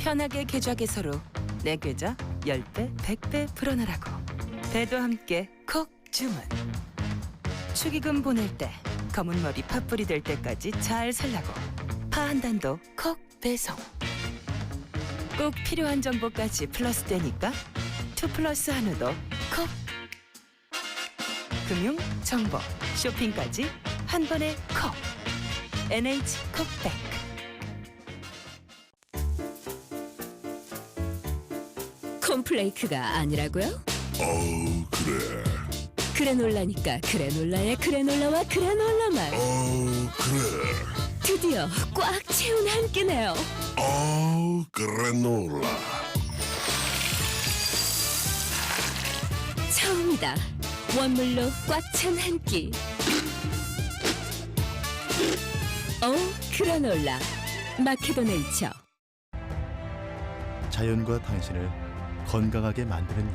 편하게 계좌 개설로 내 계좌 10배, 100배 불어나라고. 배도 함께 콕 주문. 축의금 보낼 때 검은 머리 팥불이 될 때까지 잘 살라고. 파 한 단도 콕 배송. 꼭 필요한 정보까지 플러스 되니까 2플러스 한우도 콕. 금융, 정보, 쇼핑까지 한 번에 콕. NH콕백. 콘플레이크가 아니라고요? 그래. 그래놀라니까 그래놀라의 그래놀라와 그래놀라만 그래. 드디어 꽉 채운 한 끼네요. 그래놀라. 처음이다. 원물로 꽉 찬 한 끼. 그래놀라 마케도 네이처. 자연과 당신을 건강하게 만드는 일.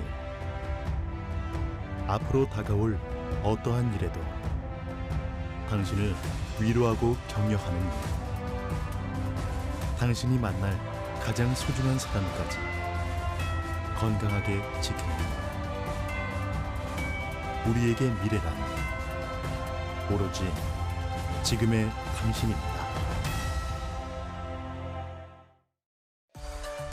앞으로 다가올 어떠한 일에도 당신을 위로하고 격려하는 일. 당신이 만날 가장 소중한 사람까지 건강하게 지키는 일. 우리에게 미래란 오로지 지금의 당신입니다.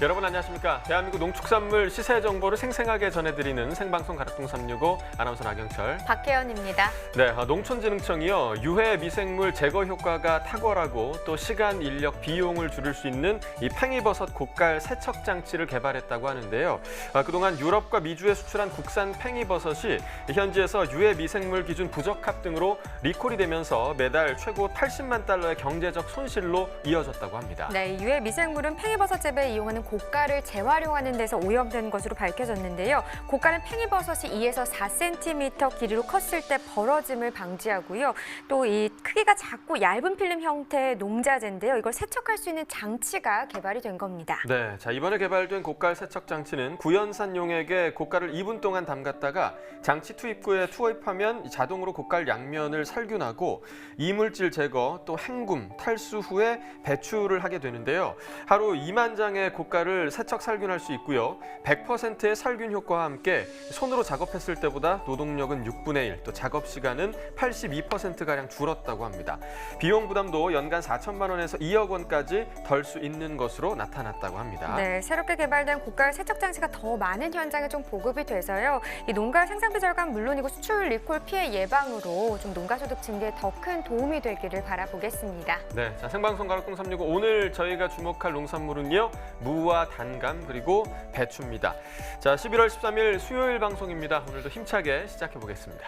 여러분 안녕하십니까? 대한민국 농축산물 시세 정보를 생생하게 전해드리는 생방송 가락동 365 아나운서 나경철, 박혜연입니다. 네, 농촌진흥청이요 유해 미생물 제거 효과가 탁월하고 또 시간, 인력, 비용을 줄일 수 있는 이 팽이버섯 고깔 세척 장치를 개발했다고 하는데요. 그동안 유럽과 미주에 수출한 국산 팽이버섯이 현지에서 유해 미생물 기준 부적합 등으로 리콜이 되면서 매달 최고 80만 달러의 경제적 손실로 이어졌다고 합니다. 네, 이 유해 미생물은 팽이버섯 재배에 이용하는 고가를 재활용하는 데서 오염된 것으로 밝혀졌는데요. 고가는 팽이버섯이 2에서 4cm 길이로 컸을 때 벌어짐을 방지하고요. 또 이 크기가 작고 얇은 필름 형태의 농자재인데요. 이걸 세척할 수 있는 장치가 개발이 된 겁니다. 네, 자 이번에 개발된 고깔 세척 장치는 구연산 용액에 고깔을 2분 동안 담갔다가 장치 투입구에 투입하면 자동으로 고깔 양면을 살균하고 이물질 제거, 또 헹굼, 탈수 후에 배출을 하게 되는데요. 하루 2만 장의 고깔을 세척 살균할 수 있고요. 100%의 살균 효과와 함께 손으로 작업했을 때보다 노동력은 6분의 1, 또 작업 시간은 82%가량 줄었다고 합니다. 비용 부담도 연간 4천만 원에서 2억 원까지 덜 수 있는 것으로 나타났다고 합니다. 네, 새롭게 개발된 고가을 세척 장치가 더 많은 현장에 좀 보급이 돼서요. 이 농가 생산비 절감 물론이고 수출 리콜 피해 예방으로 좀 농가 소득 증대에 더 큰 도움이 되기를 바라보겠습니다. 네, 자 생방송 가락동 365 오늘 저희가 주목할 농산물은요. 무와 단감 그리고 배추입니다. 자, 11월 13일 수요일 방송입니다. 오늘도 힘차게 시작해 보겠습니다.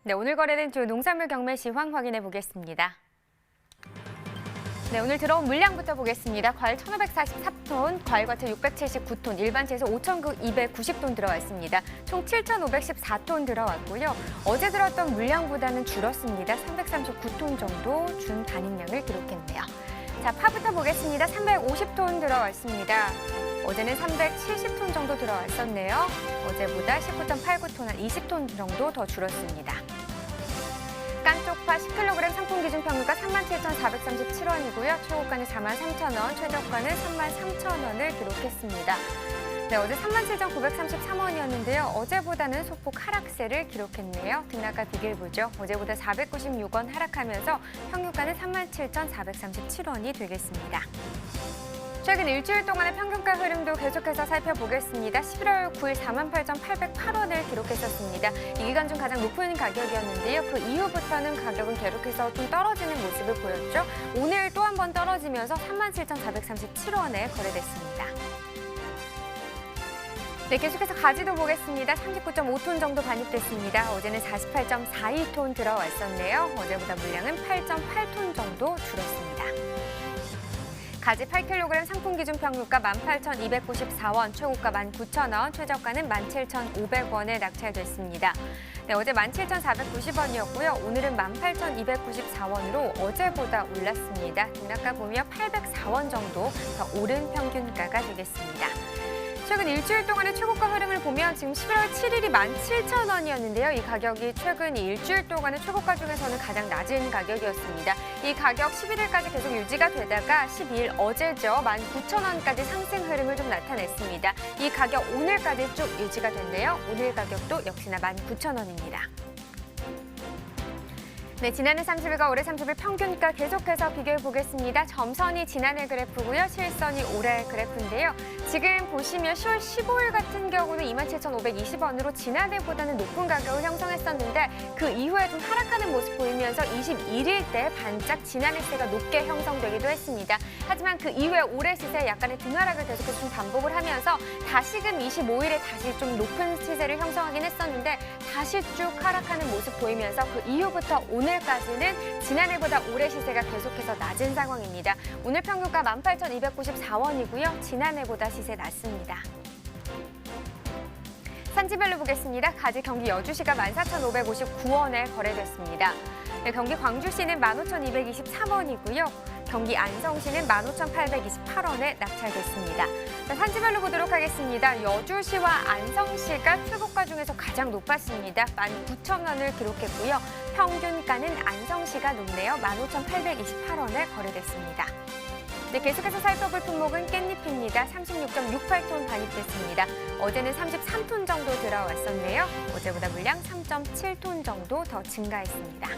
네, 오늘 거래된 주요 농산물 경매 시황 확인해 보겠습니다. 네, 오늘 들어온 물량부터 보겠습니다. 과일 1,544톤, 과일과채 679톤, 일반채소 5,290톤 들어와 있습니다. 총 7,514톤 들어왔고요. 어제 들어왔던 물량보다는 줄었습니다. 339톤 정도 준 단임량을 기록했네요. 자, 파부터 보겠습니다. 350톤 들어와 있습니다. 어제는 370톤 정도 들어왔었네요. 어제보다 19.89톤, 한 20톤 정도 더 줄었습니다. 깐쪽파 10kg 상품 기준 평균가 37,437원이고요. 최고가는 43,000원, 최저가는 33,000원을 기록했습니다. 네, 어제 37,933원이었는데요. 어제보다는 소폭 하락세를 기록했네요. 등락과 비교를 보죠. 어제보다 496원 하락하면서 평균가는 37,437원이 되겠습니다. 최근 일주일 동안의 평균가 흐름도 계속해서 살펴보겠습니다. 11월 9일 48,808원을 기록했었습니다. 이 기간 중 가장 높은 가격이었는데요. 그 이후부터는 가격은 계속해서 좀 떨어지는 모습을 보였죠. 오늘 또 한 번 떨어지면서 37,437원에 거래됐습니다. 네, 계속해서 가지도 보겠습니다. 39.5톤 정도 반입됐습니다. 어제는 48.42톤 들어와 있었네요. 어제보다 물량은 8.8톤 정도 줄었습니다. 가지 8kg 상품 기준 평균가 18,294원, 최고가 19,000원, 최저가는 17,500원에 낙찰됐습니다. 네, 어제 17,490원이었고요. 오늘은 18,294원으로 어제보다 올랐습니다. 등락가 보면 804원 정도 더 오른 평균가가 되겠습니다. 최근 일주일 동안의 최고가 흐름을 보면 지금 11월 7일이 17,000원이었는데요. 이 가격이 최근 일주일 동안의 최고가 중에서는 가장 낮은 가격이었습니다. 이 가격 11일까지 계속 유지가 되다가 12일 어제죠. 19,000원까지 상승 흐름을 좀 나타냈습니다. 이 가격 오늘까지 쭉 유지가 됐네요. 오늘 가격도 역시나 19,000원입니다. 네, 지난해 30일과 올해 30일 평균가 계속해서 비교해 보겠습니다. 점선이 지난해 그래프고요. 실선이 올해 그래프인데요. 지금 보시면 10월 15일 같은 경우는 27,520원으로 지난해보다는 높은 가격을 형성했었는데 그 이후에 좀 하락하는 모습 보이면서 21일 때 반짝 지난해 시세가 높게 형성되기도 했습니다. 하지만 그 이후에 올해 시세 약간의 등하락을 계속해서 좀 반복을 하면서 다시금 25일에 다시 좀 높은 시세를 형성하긴 했었는데 다시 쭉 하락하는 모습 보이면서 그 이후부터 오늘까지는 지난해보다 올해 시세가 계속해서 낮은 상황입니다. 오늘 평균가 18,294원이고요. 지난해보다 시세 낮습니다. 산지별로 보겠습니다. 가지 경기 여주시가 14,559원에 거래됐습니다. 네, 경기 광주시는 15,223원이고요. 경기 안성시는 15,828원에 낙찰됐습니다. 자, 산지별로 보도록 하겠습니다. 여주시와 안성시가 최고가 중에서 가장 높았습니다. 19,000원을 기록했고요. 평균가는 안성시가 높네요. 15,828원에 거래됐습니다. 네, 계속해서 살펴볼 품목은 깻잎입니다. 36.68톤 반입됐습니다. 어제는 33톤 정도 들어왔었네요. 어제보다 물량 3.7톤 정도 더 증가했습니다.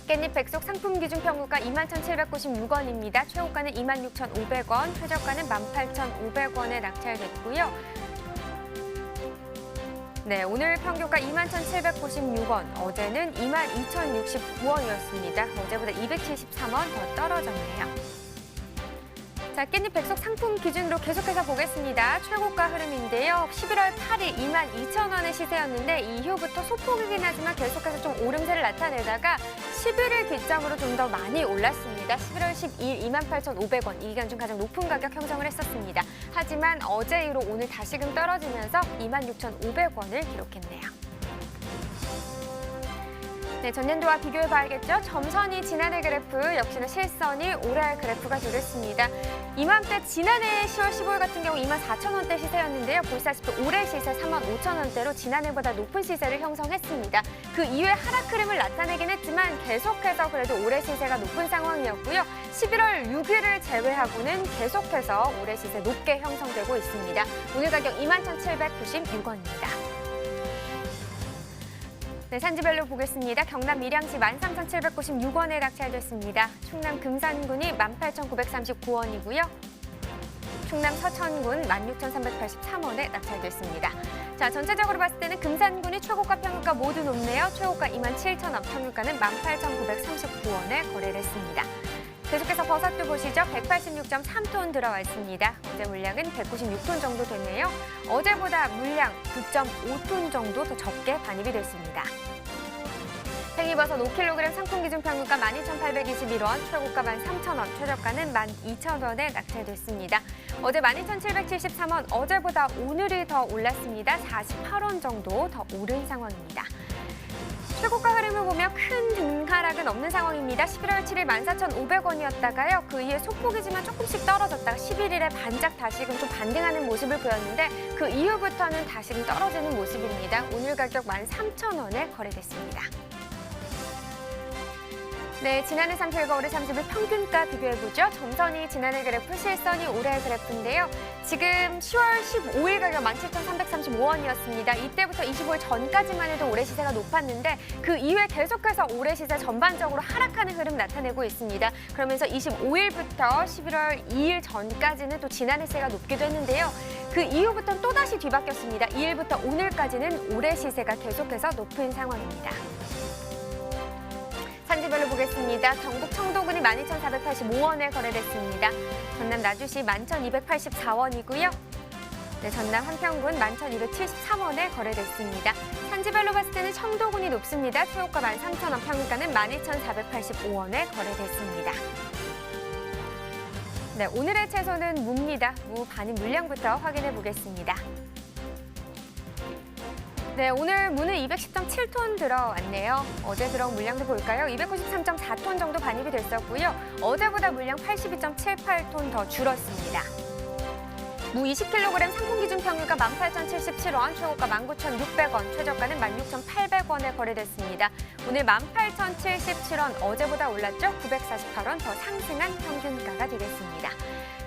깻잎 백속 상품 기준 평균가 21,796원입니다. 최고가는 26,500원, 최저가는 18,500원에 낙찰됐고요. 네, 오늘 평균가 21,796원, 어제는 22,069원이었습니다. 어제보다 273원 더 떨어졌네요. 자, 깻잎 백속 상품 기준으로 계속해서 보겠습니다. 최고가 흐름인데요. 11월 8일 22,000원의 시세였는데 이후부터 소폭이긴 하지만 계속해서 좀 오름세를 나타내다가 11일 기점으로 좀 더 많이 올랐습니다. 11월 12일 28,500원, 이 기간 중 가장 높은 가격 형성을 했었습니다. 하지만 어제 이후로 오늘 다시금 떨어지면서 26,500원을 기록했네요. 네, 전년도와 비교해봐야겠죠. 점선이 지난해 그래프, 역시나 실선이 올해 그래프가 되겠습니다. 이맘때 지난해 10월 15일 같은 경우 24,000원대 시세였는데요. 보시다시피 올해 시세 35,000원대로 지난해보다 높은 시세를 형성했습니다. 그 이후에 하락 흐름을 나타내긴 했지만 계속해서 그래도 올해 시세가 높은 상황이었고요. 11월 6일을 제외하고는 계속해서 올해 시세 높게 형성되고 있습니다. 오늘 가격 21,796원입니다. 네, 산지별로 보겠습니다. 경남 밀양시 13,796원에 낙찰됐습니다. 충남 금산군이 18,939원이고요. 충남 서천군 16,383원에 낙찰됐습니다. 자, 전체적으로 봤을 때는 금산군이 최고가 평균가 모두 높네요. 최고가 27,000원, 평균가는 18,939원에 거래를 했습니다. 계속해서 버섯도 보시죠. 186.3톤 들어와 있습니다. 어제 물량은 196톤 정도 됐네요. 어제보다 물량 9.5톤 정도 더 적게 반입이 됐습니다. 팽이버섯 5kg 상품 기준 평균가 12,821원, 최고가 13,000원, 최저가는 12,000원에 낙찰됐습니다. 어제 12,773원, 어제보다 오늘이 더 올랐습니다. 48원 정도 더 오른 상황입니다. 최고가 흐름을 보면 큰 등하락은 없는 상황입니다. 11월 7일 14,500원이었다가요. 그 이후에 소폭이지만 조금씩 떨어졌다가 11일에 반짝 다시금 좀 반등하는 모습을 보였는데 그 이후부터는 다시금 떨어지는 모습입니다. 오늘 가격 13,000원에 거래됐습니다. 네, 지난해 30일과 올해 30일 평균가 비교해보죠. 점선이 지난해 그래프, 실선이 올해 그래프인데요. 지금 10월 15일 가격 17,335원이었습니다. 이때부터 25일 전까지만 해도 올해 시세가 높았는데 그 이후에 계속해서 올해 시세 전반적으로 하락하는 흐름 나타내고 있습니다. 그러면서 25일부터 11월 2일 전까지는 또 지난해 시세가 높기도 했는데요. 그 이후부터는 또다시 뒤바뀌었습니다. 2일부터 오늘까지는 올해 시세가 계속해서 높은 상황입니다. 산지별로 보겠습니다. 경북 청도군이 12,485원에 거래됐습니다. 전남 나주시 11,284원이고요. 네, 전남 한평군 11,273원에 거래됐습니다. 산지별로 봤을 때는 청도군이 높습니다. 최고가 13,000원, 평균가는 12,485원에 거래됐습니다. 네, 오늘의 채소는 무입니다. 무 반입 물량부터 확인해 보겠습니다. 네, 오늘 무는 210.7톤 들어왔네요. 어제 들어온 물량도 볼까요? 293.4톤 정도 반입이 됐었고요. 어제보다 물량 82.78톤 더 줄었습니다. 무 20kg 상품 기준 평균가 18,077원, 최고가 19,600원, 최저가는 16,800원에 거래됐습니다. 오늘 18,077원, 어제보다 올랐죠? 948원 더 상승한 평균가가 되겠습니다.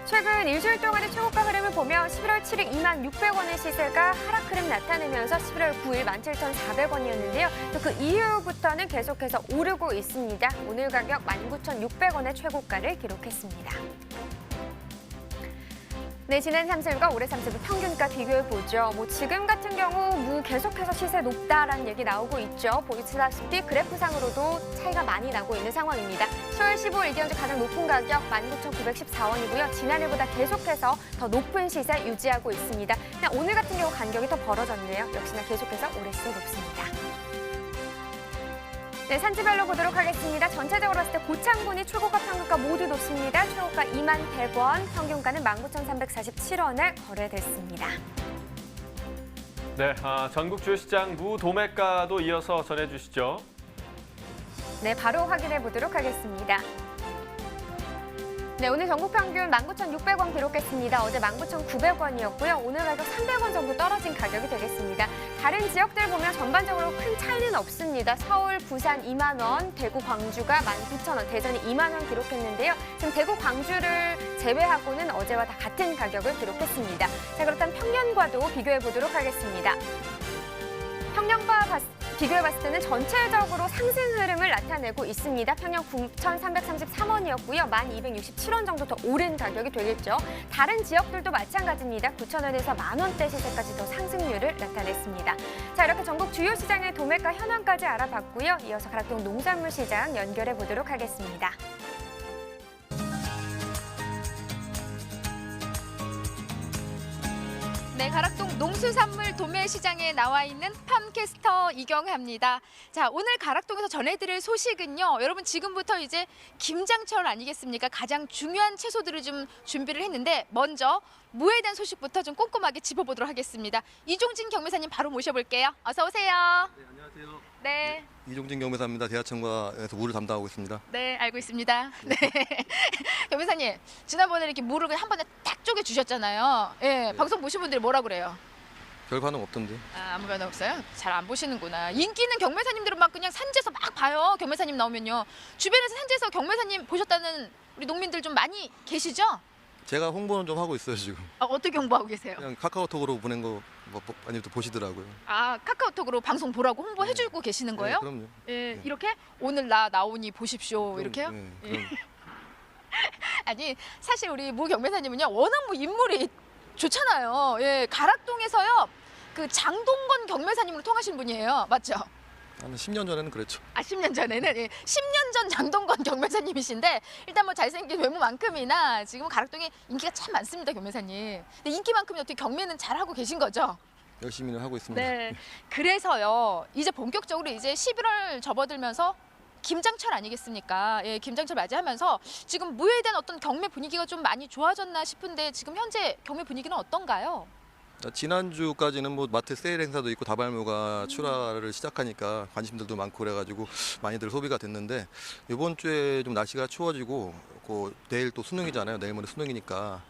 최근 일주일 동안의 최고가 흐름을 보면 11월 7일 26,600원의 시세가 하락 흐름 나타내면서 11월 9일 17,400원이었는데요. 또 그 이후부터는 계속해서 오르고 있습니다. 오늘 가격 19,600원의 최고가를 기록했습니다. 네, 지난 3일과 올해 3일 평균가 비교해보죠. 지금 같은 경우 무 계속해서 시세 높다라는 얘기 나오고 있죠. 보시다시피 그래프상으로도 차이가 많이 나고 있는 상황입니다. 10월 15일 이디언즈 가장 높은 가격 19,914원이고요. 지난해보다 계속해서 더 높은 시세 유지하고 있습니다. 그냥 오늘 같은 경우 간격이 더 벌어졌네요. 역시나 계속해서 올해 시세 높습니다. 네, 산지별로 보도록 하겠습니다. 전체적으로 봤을 때 고창군이 최고가 평균가 모두 높습니다. 최고가 21,100원, 평균가는 19,347원에 거래됐습니다. 네, 전국 주요시장 무 도매가도 이어서 전해주시죠. 네, 바로 확인해 보도록 하겠습니다. 네, 오늘 전국 평균 19,600원 기록했습니다. 어제 19,900원이었고요. 오늘 가격 300원 정도 떨어진 가격이 되겠습니다. 다른 지역들 보면 전반적으로 큰 차이는 없습니다. 서울, 부산 2만 원, 대구, 광주가 19,000원, 대전이 2만 원 기록했는데요. 지금 대구, 광주를 제외하고는 어제와 다 같은 가격을 기록했습니다. 자, 그렇다면 평년과도 비교해 보도록 하겠습니다. 평년과 비교해봤을 때는 전체적으로 상승 흐름을 나타내고 있습니다. 평년 9,333원이었고요. 1,267원 정도 더 오른 가격이 되겠죠. 다른 지역들도 마찬가지입니다. 9,000원에서 만원대 시세까지 더 상승률을 나타냈습니다. 자, 이렇게 전국 주요 시장의 도매가 현황까지 알아봤고요. 이어서 가락동 농산물 시장 연결해 보도록 하겠습니다. 네, 가락동 농수산물 도매시장에 나와 있는 팜캐스터 이경하입니다. 자, 오늘 가락동에서 전해드릴 소식은요. 여러분 지금부터 이제 김장철 아니겠습니까? 가장 중요한 채소들을 좀 준비를 했는데 먼저 무에 대한 소식부터 좀 꼼꼼하게 짚어보도록 하겠습니다. 이종진 경매사님 바로 모셔볼게요. 어서 오세요. 네, 안녕하세요. 네. 이종진 경매사입니다. 대하청과에서 무를 담당하고 있습니다. 네, 알고 있습니다. 네. 경매사님, 지난번에 이렇게 무를 한 번에 딱 쪼개 주셨잖아요. 예, 네. 방송 보신 분들이 뭐라 그래요? 별 반응 없던데. 아무 변화 없어요? 잘 안 보시는구나. 인기 있는 경매사님들은 막 그냥 산지에서 막 봐요. 경매사님 나오면요. 주변에서 산지에서 경매사님 보셨다는 우리 농민들 좀 많이 계시죠? 제가 홍보는 좀 하고 있어요 지금. 어떻게 홍보하고 계세요? 그냥 카카오톡으로 보낸 거 많이 또 보시더라고요. 아, 카카오톡으로 방송 보라고 홍보해주고 계시는 거예요? 네, 그럼요. 예, 네. 이렇게 오늘 나 나오니 보십시오. 그럼, 이렇게요? 네, 예. 그럼. 아니, 사실 우리 무 경매사님은요, 워낙 뭐 인물이 좋잖아요. 예, 가락동에서요, 그 장동건 경매사님으로 통하신 분이에요. 맞죠? 한 10년 전에는 그랬죠. 아, 10년 전에는? 예, 10년 전 장동건 경매사님이신데 일단 뭐 잘생긴 외모만큼이나 지금 가락동에 인기가 참 많습니다, 경매사님. 근데 인기만큼이 어떻게 경매는 잘하고 계신 거죠? 열심히는 하고 있습니다. 네. 그래서요, 이제 본격적으로 이제 11월 접어들면서 김장철 아니겠습니까? 예, 김장철 맞이하면서 지금 무에 대한 어떤 경매 분위기가 좀 많이 좋아졌나 싶은데 지금 현재 경매 분위기는 어떤가요? 지난주까지는 뭐 마트 세일 행사도 있고 다발무가 출하를 시작하니까 관심들도 많고 그래가지고 많이들 소비가 됐는데 이번 주에 좀 날씨가 추워지고 내일 또 수능이잖아요. 내일 모레 수능이니까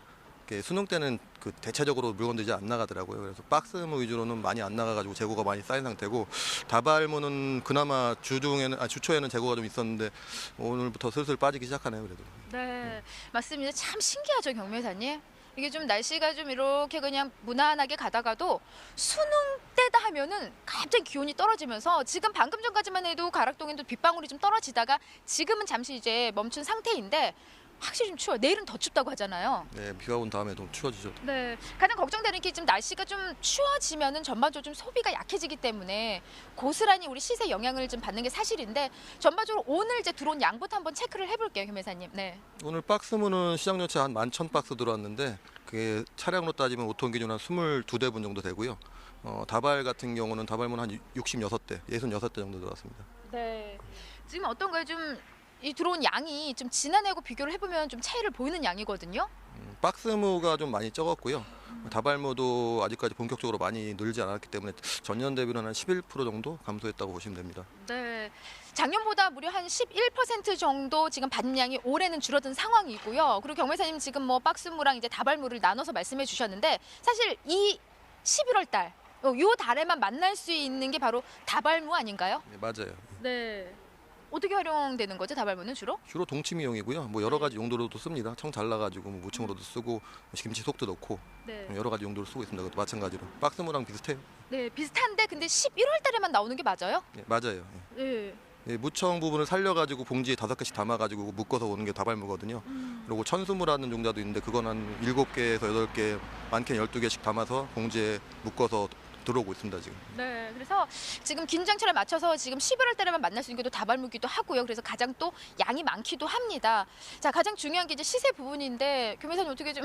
수능 때는 그 대체적으로 물건들이 안 나가더라고요. 그래서 박스무 위주로는 많이 안 나가가지고 재고가 많이 쌓인 상태고 다발무는 그나마 주초에는 재고가 좀 있었는데 오늘부터 슬슬 빠지기 시작하네요. 그래도. 네, 맞습니다. 참 신기하죠, 경매사님. 이게 좀 날씨가 좀 이렇게 그냥 무난하게 가다가도 수능 때다 하면은 갑자기 기온이 떨어지면서 지금 방금 전까지만 해도 가락동에도 빗방울이 좀 떨어지다가 지금은 잠시 이제 멈춘 상태인데 확실히 좀 추워요. 내일은 더 춥다고 하잖아요. 네, 비가 온 다음에 좀 추워지죠. 네, 가장 걱정되는 게 지금 날씨가 좀 추워지면은 전반적으로 좀 소비가 약해지기 때문에 고스란히 우리 시세 영향을 좀 받는 게 사실인데 전반적으로 오늘 이제 들어온 양부터 한번 체크를 해볼게요, 경매사님. 네. 오늘 박스무는 시장 전체 한 11,000박스 들어왔는데 그게 차량으로 따지면 5톤 기준 한 22대분 정도 되고요. 다발 같은 경우는 다발무는 한 66대, 66대 정도 들어왔습니다. 네. 지금 어떤가요? 좀 이 들어온 양이 좀 지난해하고 비교를 해보면 좀 차이를 보이는 양이거든요. 박스무가 좀 많이 적었고요. 다발무도 아직까지 본격적으로 많이 늘지 않았기 때문에 전년 대비로는 한 11% 정도 감소했다고 보시면 됩니다. 네. 작년보다 무려 한 11% 정도 지금 반입량이 올해는 줄어든 상황이고요. 그리고 경매사님 지금 뭐 박스무랑 이제 다발무를 나눠서 말씀해 주셨는데 사실 이 11월 달, 요 달에만 만날 수 있는 게 바로 다발무 아닌가요? 네, 맞아요. 네. 어떻게 활용되는 거죠, 다발무는 주로? 주로 동치미용이고요. 뭐 여러 가지 용도로도 씁니다. 청 잘라가지고 뭐 무침으로도 쓰고 김치 속도 넣고 네. 여러 가지 용도로 쓰고 있습니다. 그것도 마찬가지로 박스무랑 비슷해요. 네, 비슷한데 근데 11월 달에만 나오는 게 맞아요? 네, 맞아요. 네. 예, 무청 부분을 살려가지고 봉지에 5개씩 담아가지고 묶어서 오는 게 다발무거든요. 그리고 천수무라는 종자도 있는데 그건 한 7개에서 8개, 많게는 12개씩 담아서 봉지에 묶어서 들어오고 있습니다 지금. 네, 그래서 지금 김장철에 맞춰서 지금 11월 달에만 만날 수 있는 게 또 다발무기도 하고요. 그래서 가장 또 양이 많기도 합니다. 자, 가장 중요한 게 이제 시세 부분인데 교매사님 어떻게 좀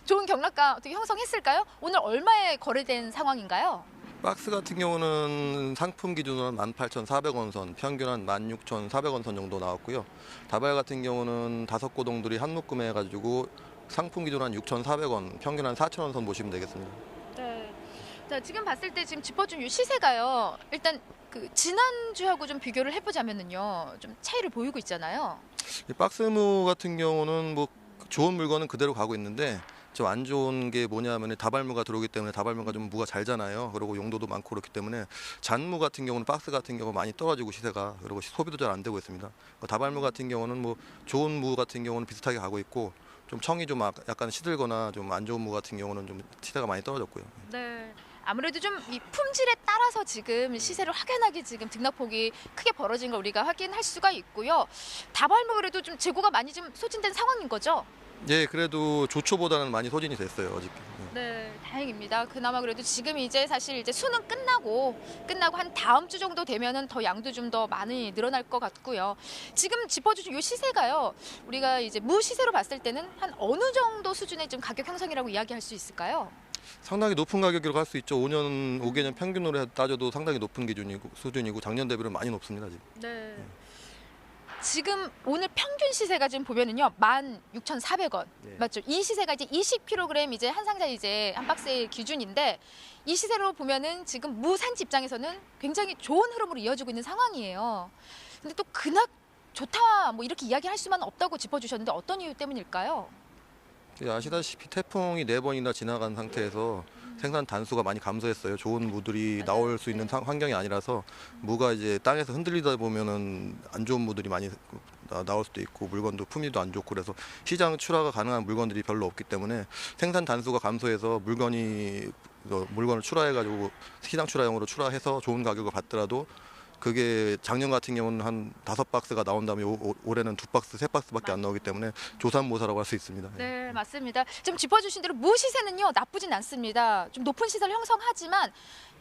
좋은 경락가 어떻게 형성했을까요? 오늘 얼마에 거래된 상황인가요? 박스 같은 경우는 상품 기준으로 18,400원 선, 평균 한 16,400원 선 정도 나왔고요. 다발 같은 경우는 5고동들이 한 묶음에 해가지고 상품 기준 한 6,400원, 평균 한 4,000원 선 보시면 되겠습니다. 네. 자, 지금 봤을 때 지금 짚어준 이 시세가요. 일단 그 지난주하고 좀 비교를 해보자면은요, 좀 차이를 보이고 있잖아요. 이 박스무 같은 경우는 뭐 좋은 물건은 그대로 가고 있는데 좀 안 좋은 게 뭐냐면 다발무가 들어오기 때문에 다발무가 좀 무가 잘잖아요. 그리고 용도도 많고 그렇기 때문에 잔무 같은 경우는 박스 같은 경우 많이 떨어지고 시세가 그리고 소비도 잘 안 되고 있습니다. 다발무 같은 경우는 뭐 좋은 무 같은 경우는 비슷하게 가고 있고 좀 청이 좀 약간 시들거나 좀 안 좋은 무 같은 경우는 좀 시세가 많이 떨어졌고요. 네. 아무래도 좀 이 품질에 따라서 지금 시세를 확연하게 지금 등락폭이 크게 벌어진 걸 우리가 확인할 수가 있고요. 다발무 그래도 좀 재고가 많이 좀 소진된 상황인 거죠? 예, 그래도 조초보다는 많이 소진이 됐어요, 아직. 네, 다행입니다. 그나마 그래도 지금 이제 사실 이제 수능 끝나고 한 다음 주 정도 되면은 더 양도 좀 더 많이 늘어날 것 같고요. 지금 짚어주신 이 시세가요. 우리가 이제 무 시세로 봤을 때는 한 어느 정도 수준의 좀 가격 형성이라고 이야기할 수 있을까요? 상당히 높은 가격이라고 할 수 있죠. 5개년 평균으로 따져도 상당히 높은 수준이고 작년 대비로 많이 높습니다, 지금. 네. 지금 오늘 평균 시세가 지금 보면은요 16,400원 네. 맞죠? 이 시세가 이제 20kg 이제 한 상자 이제 한 박스의 기준인데 이 시세로 보면은 지금 무 산지 입장에서는 굉장히 좋은 흐름으로 이어지고 있는 상황이에요. 근데 또 그낙 좋다 뭐 이렇게 이야기할 수만 없다고 짚어주셨는데 어떤 이유 때문일까요? 예, 아시다시피 태풍이 4번이나 지나간 상태에서 생산 단수가 많이 감소했어요. 좋은 무들이 나올 수 있는 환경이 아니라서 무가 이제 땅에서 흔들리다 보면은 안 좋은 무들이 많이 나올 수도 있고 물건도 품위도 안 좋고 그래서 시장 출하가 가능한 물건들이 별로 없기 때문에 생산 단수가 감소해서 물건을 출하해가지고 시장 출하용으로 출하해서 좋은 가격을 받더라도 그게 작년 같은 경우는 한 5박스가 나온 다음에 올해는 2박스, 3박스밖에 안 나오기 때문에 조산모사라고 할 수 있습니다. 네, 맞습니다. 좀 짚어주신 대로 무 시세는요 나쁘진 않습니다. 좀 높은 시세를 형성하지만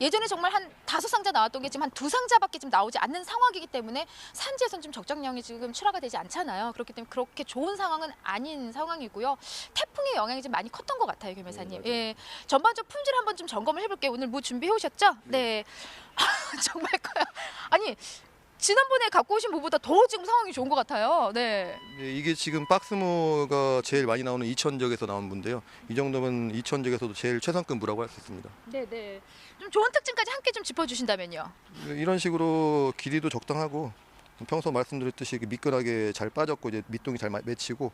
예전에 정말 한 5상자 나왔던 게 지금 한 2상자밖에 지금 나오지 않는 상황이기 때문에 산지에서는 좀 적정량이 지금 출하가 되지 않잖아요. 그렇기 때문에 그렇게 좋은 상황은 아닌 상황이고요. 태풍의 영향이 좀 많이 컸던 것 같아요, 교매사님. 네, 예, 전반적 품질 한번 좀 점검을 해볼게요. 오늘 무 준비해 오셨죠? 네. 정말 커요. 아니 지난번에 갖고 오신 무보다 더 지금 상황이 좋은 것 같아요. 네. 네, 이게 지금 박스무가 제일 많이 나오는 이천적에서 나온 무인데요. 이 정도면 이천적에서도 제일 최상급 무라고 할 수 있습니다. 네, 네. 좀 좋은 특징까지 함께 좀 짚어주신다면요. 이런 식으로 길이도 적당하고 평소 말씀드렸듯이 미끈하게 잘 빠졌고 이제 밑동이 잘 맺히고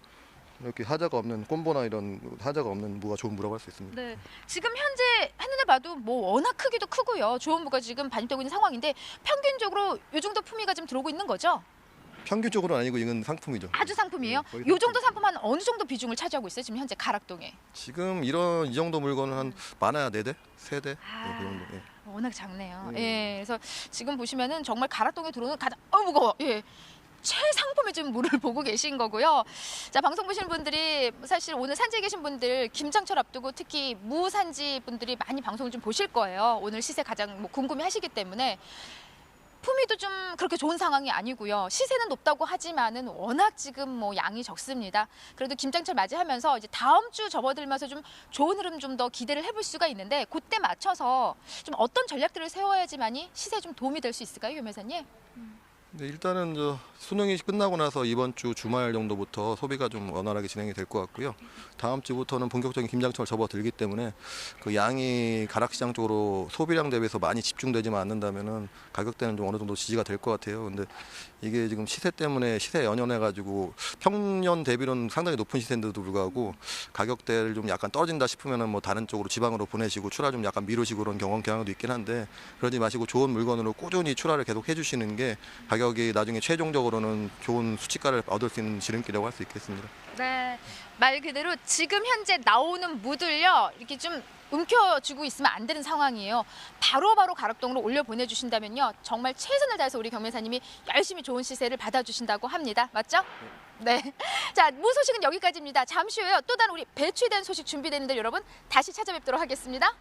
이렇게 하자가 없는 꼼보나 이런 하자가 없는 무가 좋은 무라고 할 수 있습니다. 네. 지금 현재 한눈에 봐도 뭐 워낙 크기도 크고요. 좋은 무가 지금 반입되고 있는 상황인데 평균적으로 이 정도 품위가 지금 들어오고 있는 거죠? 평균적으로는 아니고 이건 상품이죠. 아주 상품이에요? 거의 이 정도 상품 한 어느 정도 비중을 차지하고 있어요? 지금 현재 가락동에. 지금 이 정도 물건은 한 많아야 4대, 3대. 네, 그 정도. 예. 워낙 작네요. 예. 그래서 지금 보시면은 정말 가락동에 들어오는 가장 무거워. 예. 최상품의 지금 물을 보고 계신 거고요. 자, 방송 보시는 분들이 사실 오늘 산지에 계신 분들 김장철 앞두고 특히 무산지 분들이 많이 방송을 좀 보실 거예요. 오늘 시세 가장 뭐 궁금해하시기 때문에 품위도 좀 그렇게 좋은 상황이 아니고요. 시세는 높다고 하지만은 워낙 지금 뭐 양이 적습니다. 그래도 김장철 맞이하면서 이제 다음 주 접어들면서 좀 좋은 흐름 좀 더 기대를 해볼 수가 있는데 그때 맞춰서 좀 어떤 전략들을 세워야지만이 시세에 좀 도움이 될 수 있을까요, 교매사님? 네, 일단은 수능이 끝나고 나서 이번 주 주말 정도부터 소비가 좀 원활하게 진행이 될 것 같고요. 다음 주부터는 본격적인 김장철 접어들기 때문에 그 양이 가락시장 쪽으로 소비량 대비해서 많이 집중되지만 않는다면은 가격대는 좀 어느 정도 지지가 될 것 같아요. 근데 이게 지금 시세 때문에 시세 연연해가지고 평년 대비로는 상당히 높은 시세인데도 불구하고 가격대를 좀 약간 떨어진다 싶으면은 뭐 다른 쪽으로 지방으로 보내시고 출하 좀 약간 미루시고 그런 경향도 있긴 한데 그러지 마시고 좋은 물건으로 꾸준히 출하를 계속 해주시는 게 가격이 나중에 최종적으로는 좋은 수치가를 얻을 수 있는 지름길이라고 할 수 있겠습니다. 네, 말 그대로 지금 현재 나오는 무들요 이렇게 좀 움켜쥐고 있으면 안 되는 상황이에요. 바로바로 가락동으로 올려 보내주신다면요 정말 최선을 다해서 우리 경매사님이 열심히 좋은 시세를 받아주신다고 합니다. 맞죠? 네. 자, 무 소식은 여기까지입니다. 잠시 후에요 또 다른 우리 배추에 대한 소식 준비되는데 여러분 다시 찾아뵙도록 하겠습니다.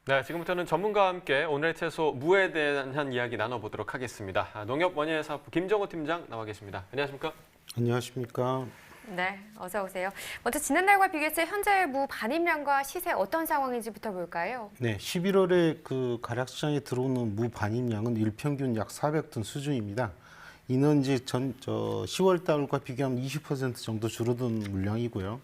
네, 지금부터는 전문가와 함께 오늘의 채소 무에 대한 이야기 나눠보도록 하겠습니다. 농협원예사업부 김정호 팀장 나와 계십니다. 안녕하십니까? 안녕하십니까? 네, 어서 오세요. 먼저 지난달과 비교해서 현재 무 반입량과 시세 어떤 상황인지부터 볼까요? 네, 11월에 그 가락시장에 들어오는 무 반입량은 일평균 약 400톤 수준입니다. 이는 이제 10월 달과 비교하면 20% 정도 줄어든 물량이고요.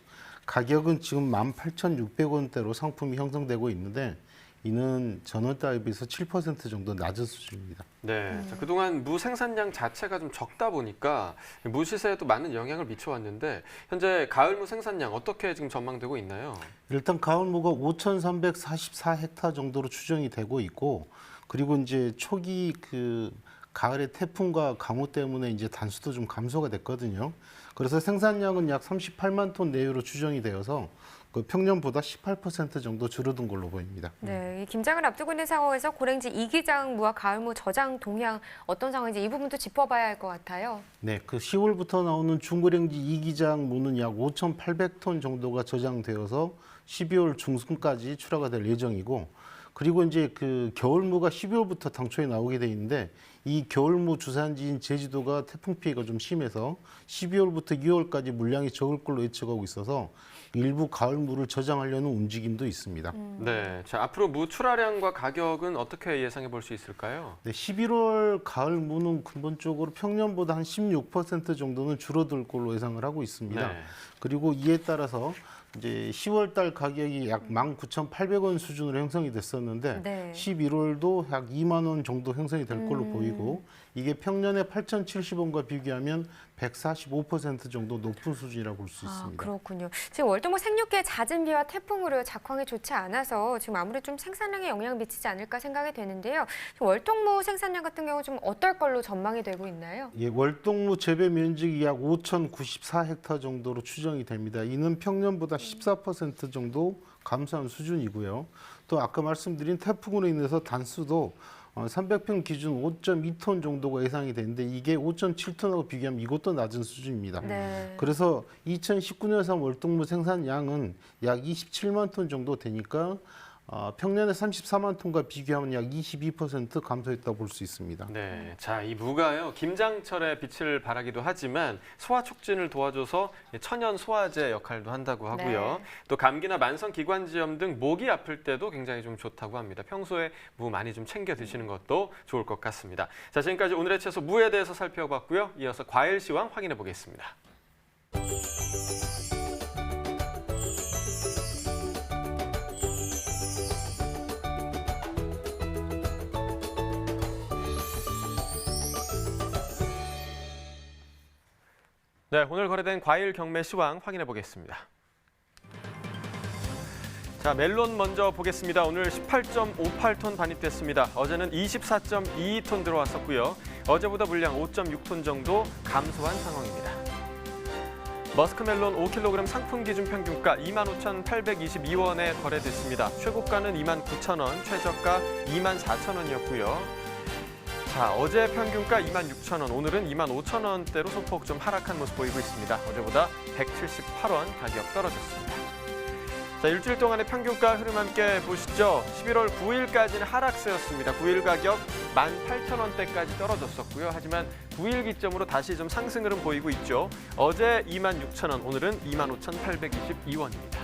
가격은 지금 18,600원대로 상품이 형성되고 있는데 이는 전월 달에 비해서 7% 정도 낮은 수준입니다. 네, 자, 그동안 무 생산량 자체가 좀 적다 보니까 무 시세에도 많은 영향을 미쳐왔는데 현재 가을 무 생산량 어떻게 지금 전망되고 있나요? 일단 가을 무가 5,344헥타 정도로 추정이 되고 있고 그리고 이제 초기 그 가을에 태풍과 강우 때문에 이제 단수도 좀 감소가 됐거든요. 그래서 생산량은 약 38만 톤 내외로 추정이 되어서 그 평년보다 18% 정도 줄어든 걸로 보입니다. 네, 이 김장을 앞두고 있는 상황에서 고랭지 이기장 무와 가을무 저장 동향 어떤 상황인지 이 부분도 짚어봐야 할 것 같아요. 네, 그 10월부터 나오는 중고랭지 이기장 무는 약 5,800톤 정도가 저장되어서 12월 중순까지 출하가 될 예정이고 그리고 이제 그 겨울무가 12월부터 당초에 나오게 돼 있는데 이 겨울무 주산지인 제주도가 태풍 피해가 좀 심해서 12월부터 2월까지 물량이 적을 걸로 예측하고 있어서 일부 가을무를 저장하려는 움직임도 있습니다. 네, 자 앞으로 무 출하량과 가격은 어떻게 예상해 볼 수 있을까요? 네, 11월 가을무는 근본적으로 평년보다 한 16% 정도는 줄어들 걸로 예상을 하고 있습니다. 네. 그리고 이에 따라서 이제 10월 달 가격이 약 19,800원 수준으로 형성이 됐었는데 네. 11월도 약 2만 원 정도 형성이 될 걸로 보이고 이게 평년에 8,070원과 비교하면 145% 정도 높은 수준이라고 볼 수 있습니다. 그렇군요. 지금 월동무 생육계 잦은 비와 태풍으로 작황이 좋지 않아서 지금 아무래도 좀 생산량에 영향을 미치지 않을까 생각이 되는데요. 지금 월동무 생산량 같은 경우 좀 어떨 걸로 전망이 되고 있나요? 예, 월동무 재배 면적이 약 5,094헥타 정도로 추정이 됩니다. 이는 평년보다 14% 정도 감소한 수준이고요. 또 아까 말씀드린 태풍으로 인해서 단수도 300평 기준 5.2톤 정도가 예상이 되는데 이게 5.7톤하고 비교하면 이것도 낮은 수준입니다. 네. 그래서 2019년산 월동무 생산량은 약 27만 톤 정도 되니까 평년에 34만 톤과 비교하면 약 22% 감소했다고 볼 수 있습니다. 네, 자 이 무가요 김장철에 빛을 발하기도 하지만 소화 촉진을 도와줘서 천연 소화제 역할도 한다고 하고요. 네. 또 감기나 만성 기관지염 등 목이 아플 때도 굉장히 좀 좋다고 합니다. 평소에 무 많이 좀 챙겨 드시는 것도 좋을 것 같습니다. 자 지금까지 오늘의 채소 무에 대해서 살펴봤고요. 이어서 과일 시황 확인해 보겠습니다. 네, 오늘 거래된 과일 경매 시황 확인해 보겠습니다. 자, 멜론 먼저 보겠습니다. 오늘 18.58톤 반입됐습니다. 어제는 24.22톤 들어왔었고요. 어제보다 물량 5.6톤 정도 감소한 상황입니다. 머스크멜론 5kg 상품 기준 평균가 25,822원에 거래됐습니다. 최고가는 29,000원, 최저가 24,000원이었고요. 자, 어제 평균가 26,000원, 오늘은 25,000원대로 소폭 좀 하락한 모습 보이고 있습니다. 어제보다 178원 가격 떨어졌습니다. 자, 일주일 동안의 평균가 흐름 함께 보시죠. 11월 9일까지는 하락세였습니다. 9일 가격 18,000원대까지 떨어졌었고요. 하지만 9일 기점으로 다시 좀 상승 흐름 보이고 있죠. 어제 26,000원, 오늘은 25,822원입니다.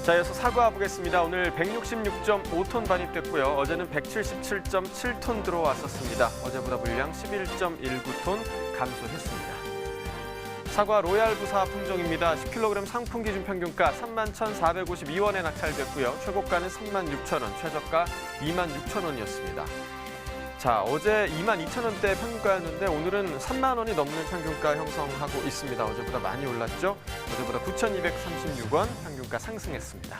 자, 이어서 사과 보겠습니다. 오늘 166.5톤 반입됐고요. 어제는 177.7톤 들어왔었습니다. 어제보다 물량 11.19톤 감소했습니다. 사과 로얄 부사 품종입니다. 10kg 상품 기준 평균가 31,452원에 낙찰됐고요. 최고가는 36,000원, 최저가 26,000원이었습니다. 자, 어제 22,000원대 평균가였는데 오늘은 3만 원이 넘는 평균가 형성하고 있습니다. 어제보다 많이 올랐죠? 어제보다 9,236원 평균가 상승했습니다.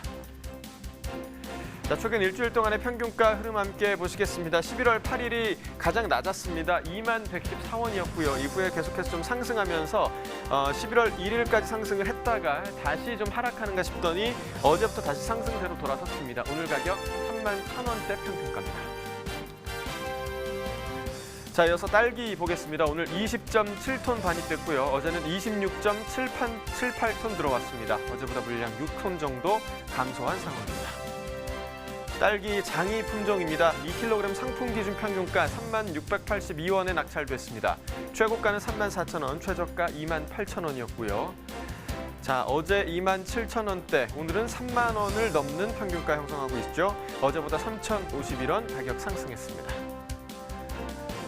자, 최근 일주일 동안의 평균가 흐름 함께 보시겠습니다. 11월 8일이 가장 낮았습니다. 21,114원이었고요. 이후에 계속해서 좀 상승하면서 11월 1일까지 상승을 했다가 다시 좀 하락하는가 싶더니 어제부터 다시 상승세로 돌아섰습니다. 오늘 가격 31,000원대 평균가입니다. 자, 이어서 딸기 보겠습니다. 오늘 20.7톤 반입됐고요. 어제는 26.78톤 들어왔습니다. 어제보다 물량 6톤 정도 감소한 상황입니다. 딸기 장이 품종입니다. 2kg 상품 기준 평균가 36,682원에 낙찰됐습니다. 최고가는 34,000원, 최저가 28,000원이었고요. 자, 어제 27,000원대, 오늘은 3만 원을 넘는 평균가 형성하고 있죠. 어제보다 3,051원 가격 상승했습니다.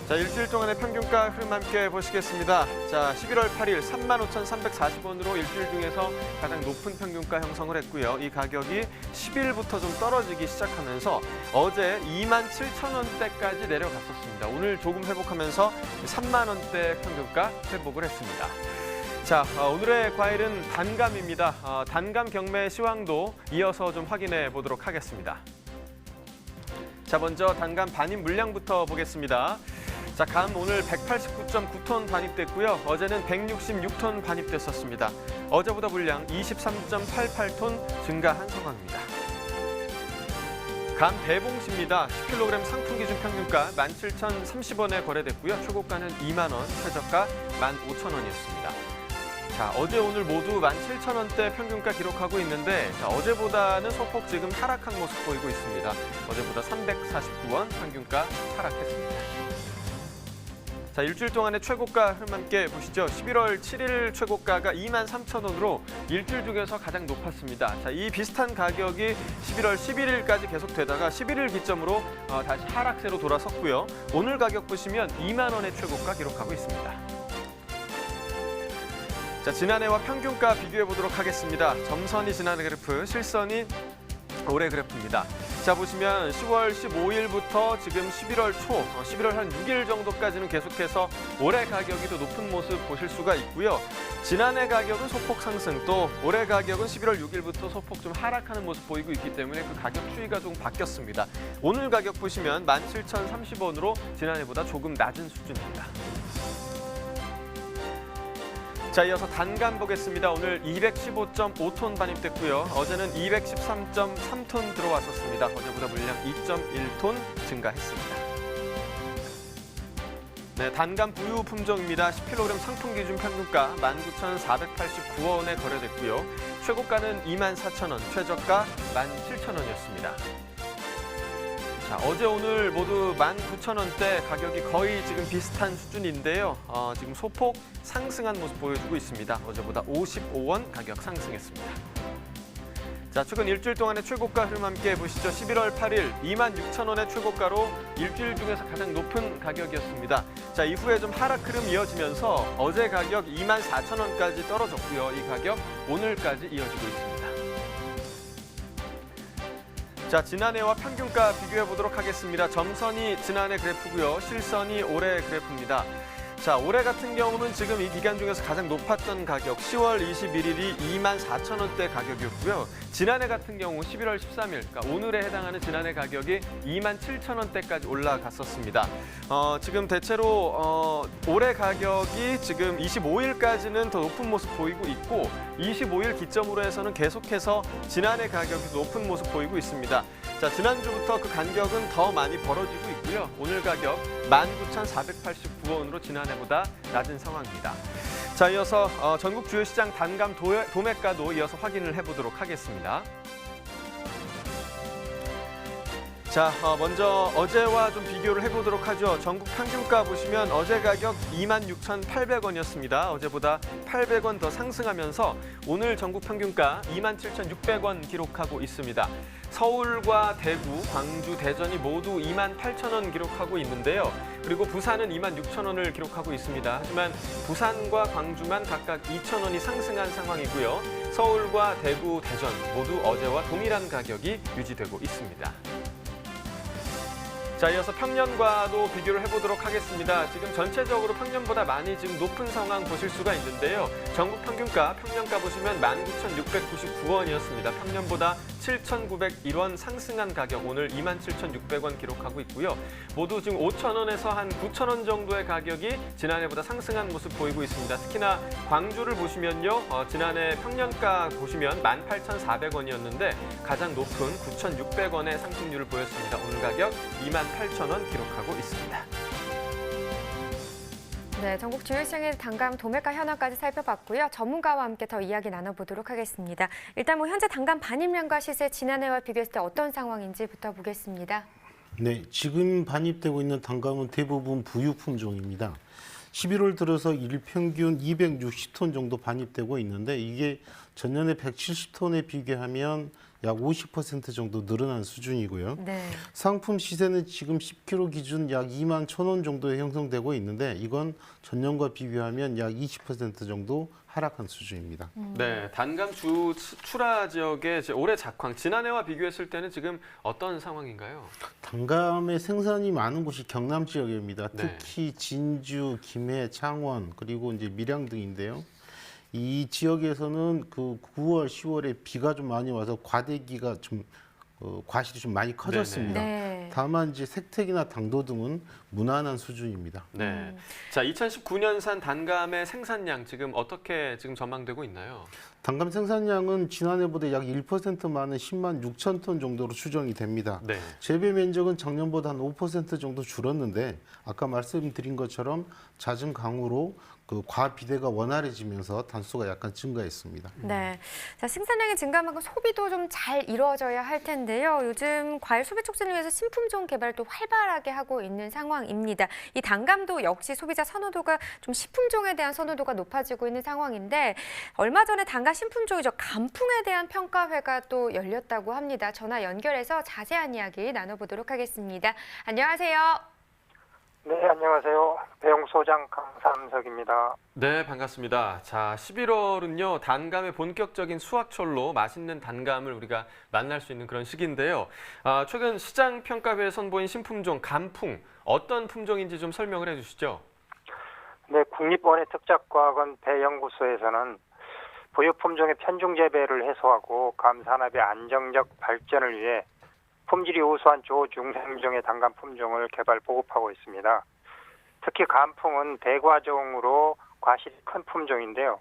자, 일주일 동안의 평균가 흐름 함께 보시겠습니다. 자, 11월 8일 35,340원으로 일주일 중에서 가장 높은 평균가 형성을 했고요. 이 가격이 10일부터 좀 떨어지기 시작하면서 어제 27,000원대까지 내려갔었습니다. 오늘 조금 회복하면서 3만 원대 평균가 회복을 했습니다. 자, 오늘의 과일은 단감입니다. 단감 경매 시황도 이어서 좀 확인해 보도록 하겠습니다. 자, 먼저 단감 반입 물량부터 보겠습니다. 자, 감 오늘 189.9톤 반입됐고요. 어제는 166톤 반입됐었습니다. 어제보다 물량 23.88톤 증가한 상황입니다. 감 대봉씨입니다. 10kg 상품 기준 평균가 17,030원에 거래됐고요. 최고가는 2만 원, 최저가 15,000원이었습니다. 자, 어제 오늘 모두 17,000원대 평균가 기록하고 있는데 자, 어제보다는 소폭 지금 하락한 모습 보이고 있습니다. 어제보다 349원 평균가 하락했습니다. 자, 일주일 동안의 최고가 흐름 함께 보시죠. 11월 7일 최고가가 23,000원으로 일주일 중에서 가장 높았습니다. 자, 이 비슷한 가격이 11월 11일까지 계속되다가 11일 기점으로 다시 하락세로 돌아섰고요. 오늘 가격 보시면 2만 원의 최고가 기록하고 있습니다. 자, 지난해와 평균가 비교해 보도록 하겠습니다. 점선이 지난해 그래프, 실선이 올해 그래프입니다. 자, 보시면 10월 15일부터 지금 11월 초, 11월 한 6일 정도까지는 계속해서 올해 가격이 더 높은 모습 보실 수가 있고요. 지난해 가격은 소폭 상승, 또 올해 가격은 11월 6일부터 소폭 좀 하락하는 모습 보이고 있기 때문에 그 가격 추이가 좀 바뀌었습니다. 오늘 가격 보시면 17,030원으로 지난해보다 조금 낮은 수준입니다. 자, 이어서 단감 보겠습니다. 오늘 215.5톤 반입됐고요. 어제는 213.3톤 들어왔었습니다. 어제보다 물량 2.1톤 증가했습니다. 네, 단감 부유 품종입니다. 10kg 상품 기준 평균가 19,489원에 거래됐고요. 최고가는 24,000원, 최저가 17,000원이었습니다. 자, 어제 오늘 모두 19,000원대 가격이 거의 지금 비슷한 수준인데요. 지금 소폭 상승한 모습 보여주고 있습니다. 어제보다 55원 가격 상승했습니다. 자, 최근 일주일 동안의 최고가 흐름 함께 보시죠. 11월 8일 26,000원의 최고가로 일주일 중에서 가장 높은 가격이었습니다. 자, 이후에 좀 하락 흐름 이어지면서 어제 가격 24,000원까지 떨어졌고요. 이 가격 오늘까지 이어지고 있습니다. 자, 지난해와 평균가 비교해 보도록 하겠습니다. 점선이 지난해 그래프고요. 실선이 올해 그래프입니다. 자, 올해 같은 경우는 지금 이 기간 중에서 가장 높았던 가격 10월 21일이 24,000원대 가격이었고요. 지난해 같은 경우 11월 13일, 그러니까 오늘에 해당하는 지난해 가격이 27,000원대까지 올라갔었습니다. 지금 대체로 올해 가격이 지금 25일까지는 더 높은 모습 보이고 있고 25일 기점으로 해서는 계속해서 지난해 가격이 높은 모습 보이고 있습니다. 자, 지난주부터 그 간격은 더 많이 벌어지고 있고요. 오늘 가격 19,489원으로 지난해보다 낮은 상황입니다. 자, 이어서 전국 주요 시장 단감 도매가도 이어서 확인을 해보도록 하겠습니다. 자, 먼저 어제와 좀 비교를 해보도록 하죠. 전국 평균가 보시면 어제 가격 26,800원이었습니다. 어제보다 800원 더 상승하면서 오늘 전국 평균가 27,600원 기록하고 있습니다. 서울과 대구, 광주, 대전이 모두 28,000원 기록하고 있는데요. 그리고 부산은 26,000원을 기록하고 있습니다. 하지만 부산과 광주만 각각 2,000원이 상승한 상황이고요. 서울과 대구, 대전 모두 어제와 동일한 가격이 유지되고 있습니다. 자, 이어서 평년과도 비교를 해보도록 하겠습니다. 지금 전체적으로 평년보다 많이 지금 높은 상황 보실 수가 있는데요. 전국 평균가, 평년가 보시면 19,699원이었습니다. 평년보다 7,901원 상승한 가격, 오늘 27,600원 기록하고 있고요. 모두 지금 5,000원에서 한 9,000원 정도의 가격이 지난해보다 상승한 모습 보이고 있습니다. 특히나 광주를 보시면요. 지난해 평년가 보시면 18,400원이었는데 가장 높은 9,600원의 상승률을 보였습니다. 오늘 가격 28,000원 기록하고 있습니다. 네, 전국 주요 시장의 단감 도매가 현황까지 살펴봤고요. 전문가와 함께 더 이야기 나눠보도록 하겠습니다. 일단 현재 단감 반입량과 시세 지난해와 비교했을 때 어떤 상황인지부터 보겠습니다. 네, 지금 반입되고 있는 단감은 대부분 부유 품종입니다. 11월 들어서 일평균 260톤 정도 반입되고 있는데 이게 전년에 170톤에 비교하면 약 50% 정도 늘어난 수준이고요. 네. 상품 시세는 지금 10kg 기준 약 21,000원 정도에 형성되고 있는데 이건 전년과 비교하면 약 20% 정도 하락한 수준입니다. 네, 단감 출하 지역의 올해 작황, 지난해와 비교했을 때는 지금 어떤 상황인가요? 단감의 생산이 많은 곳이 경남 지역입니다. 네. 특히 진주, 김해, 창원 그리고 이제 밀양 등인데요. 이 지역에서는 그 9월, 10월에 비가 좀 많이 와서 과대기가 좀 과실이 좀 많이 커졌습니다. 네. 다만 이제 색택이나 당도 등은 무난한 수준입니다. 네. 자, 2019년산 단감의 생산량 지금 어떻게 지금 전망되고 있나요? 단감 생산량은 지난해보다 약 1% 많은 10만 6천 톤 정도로 추정이 됩니다. 네. 재배 면적은 작년보다 한 5% 정도 줄었는데 아까 말씀드린 것처럼 잦은 강우로 그 과비대가 원활해지면서 단수가 약간 증가했습니다. 네, 자, 생산량이 증가한 만큼 소비도 좀 잘 이루어져야 할 텐데요. 요즘 과일 소비 촉진을 위해서 신품종 개발도 활발하게 하고 있는 상황입니다. 이 단감도 역시 소비자 선호도가 좀 신품종에 대한 선호도가 높아지고 있는 상황인데 얼마 전에 단감 신품종이죠. 감풍에 대한 평가회가 또 열렸다고 합니다. 전화 연결해서 자세한 이야기 나눠보도록 하겠습니다. 안녕하세요. 네, 안녕하세요. 배용소장 강삼석입니다. 네, 반갑습니다. 자, 11월은요, 단감의 본격적인 수확철로 맛있는 단감을 우리가 만날 수 있는 그런 시기인데요. 최근 시장 평가회에 선보인 신품종 감풍, 어떤 품종인지 좀 설명을 해주시죠. 네, 국립원예특작과학원 배연구소에서는 부유 품종의 편중 재배를 해소하고 감 산업의 안정적 발전을 위해 품질이 우수한 조중생종의 단감 품종을 개발 보급하고 있습니다. 특히 감풍은 대과종으로 과실이 큰 품종인데요.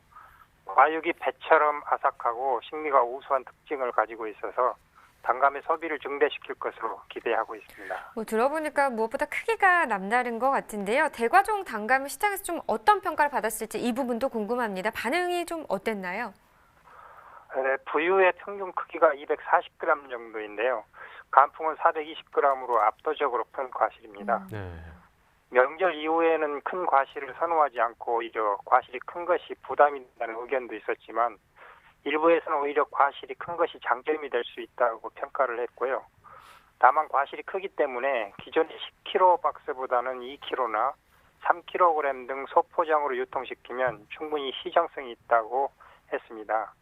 과육이 배처럼 아삭하고 식미가 우수한 특징을 가지고 있어서 단감의 소비를 증대시킬 것으로 기대하고 있습니다. 들어보니까 무엇보다 크기가 남다른 것 같은데요. 대과종 단감이 시장에서 좀 어떤 평가를 받았을지 이 부분도 궁금합니다. 반응이 좀 어땠나요? 네, 부유의 평균 크기가 240g 정도인데요. 감풍은 420g으로 압도적으로 큰 과실입니다. 네. 명절 이후에는 큰 과실을 선호하지 않고 오히려 과실이 큰 것이 부담이 된다는 의견도 있었지만 일부에서는 오히려 과실이 큰 것이 장점이 될 수 있다고 평가를 했고요. 다만 과실이 크기 때문에 기존의 10kg 박스보다는 2kg나 3kg 등 소포장으로 유통시키면 충분히 시장성이 있다고 했습니다.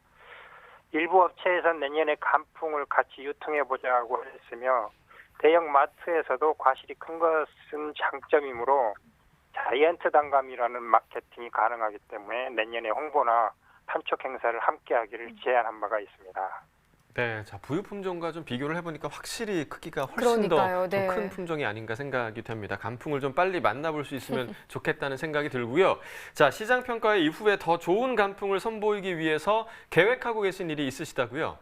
일부 업체에서는 내년에 감풍을 같이 유통해보자고 했으며 대형 마트에서도 과실이 큰 것은 장점이므로 자이언트 단감이라는 마케팅이 가능하기 때문에 내년에 홍보나 판촉 행사를 함께하기를 제안한 바가 있습니다. 네, 자, 부유 품종과 좀 비교를 해보니까 확실히 크기가 훨씬 더 큰 품종이 아닌가 생각이 됩니다. 감풍을 좀 빨리 만나볼 수 있으면 좋겠다는 생각이 들고요. 자, 시장 평가회 이후에 더 좋은 감풍을 선보이기 위해서 계획하고 계신 일이 있으시다고요?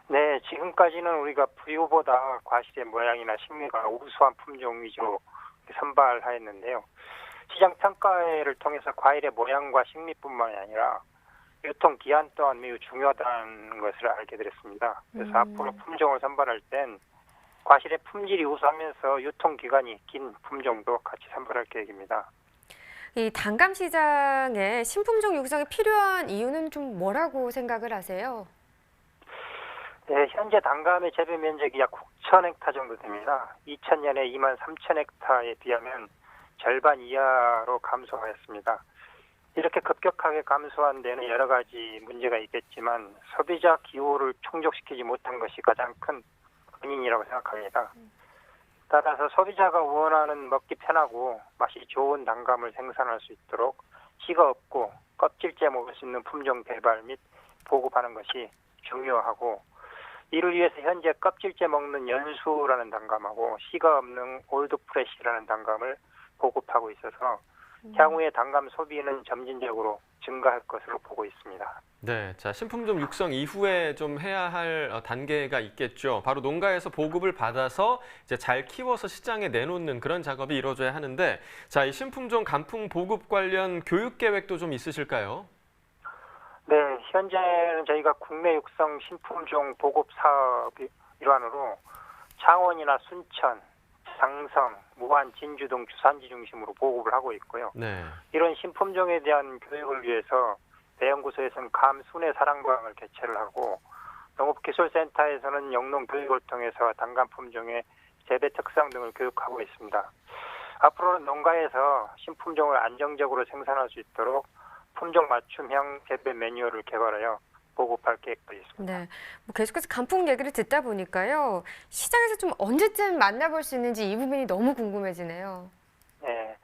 네, 지금까지는 우리가 부유보다 과실의 모양이나 식미가 우수한 품종 위주로 선발하였는데요. 시장 평가회를 통해서 과일의 모양과 식미뿐만이 아니라 유통 기한 또한 매우 중요하다는 것을 알게 됐습니다. 그래서 앞으로 품종을 선발할 땐 과실의 품질이 우수하면서 유통 기간이 긴 품종도 같이 선발할 계획입니다. 이 단감 시장에 신품종 육성이 필요한 이유는 좀 뭐라고 생각을 하세요? 네, 현재 단감의 재배 면적이 약 9,000헥타 정도 됩니다. 2000년에 23,000헥타에 비하면 절반 이하로 감소하였습니다. 이렇게 급격하게 감소한 데는 여러 가지 문제가 있겠지만 소비자 기호를 충족시키지 못한 것이 가장 큰 원인이라고 생각합니다. 따라서 소비자가 원하는 먹기 편하고 맛이 좋은 단감을 생산할 수 있도록 씨가 없고 껍질째 먹을 수 있는 품종 개발 및 보급하는 것이 중요하고, 이를 위해서 현재 껍질째 먹는 연수라는 단감하고 씨가 없는 올드프레시라는 단감을 보급하고 있어서 향후에 단감 소비는 점진적으로 증가할 것으로 보고 있습니다. 네, 자, 신품종 육성 이후에 좀 해야 할 단계가 있겠죠. 바로 농가에서 보급을 받아서 이제 잘 키워서 시장에 내놓는 그런 작업이 이루어져야 하는데, 자, 이 신품종 감풍 보급 관련 교육 계획도 좀 있으실까요? 네, 현재는 저희가 국내 육성 신품종 보급 사업 일환으로 창원이나 순천, 장성, 무안, 진주 등 주산지 중심으로 보급을 하고 있고요. 네. 이런 신품종에 대한 교육을 위해서 대연구소에서는 감 순회 사랑방을 개최를 하고, 농업기술센터에서는 영농 교육을 통해서 단감 품종의 재배 특성 등을 교육하고 있습니다. 앞으로는 농가에서 신품종을 안정적으로 생산할 수 있도록 품종 맞춤형 재배 매뉴얼을 개발하여 보급할 계획도 있습니다. 네, 계속해서 감풍 얘기를 듣다 보니까요. 시장에서 좀 언제쯤 만나볼 수 있는지 이 부분이 너무 궁금해지네요. 네,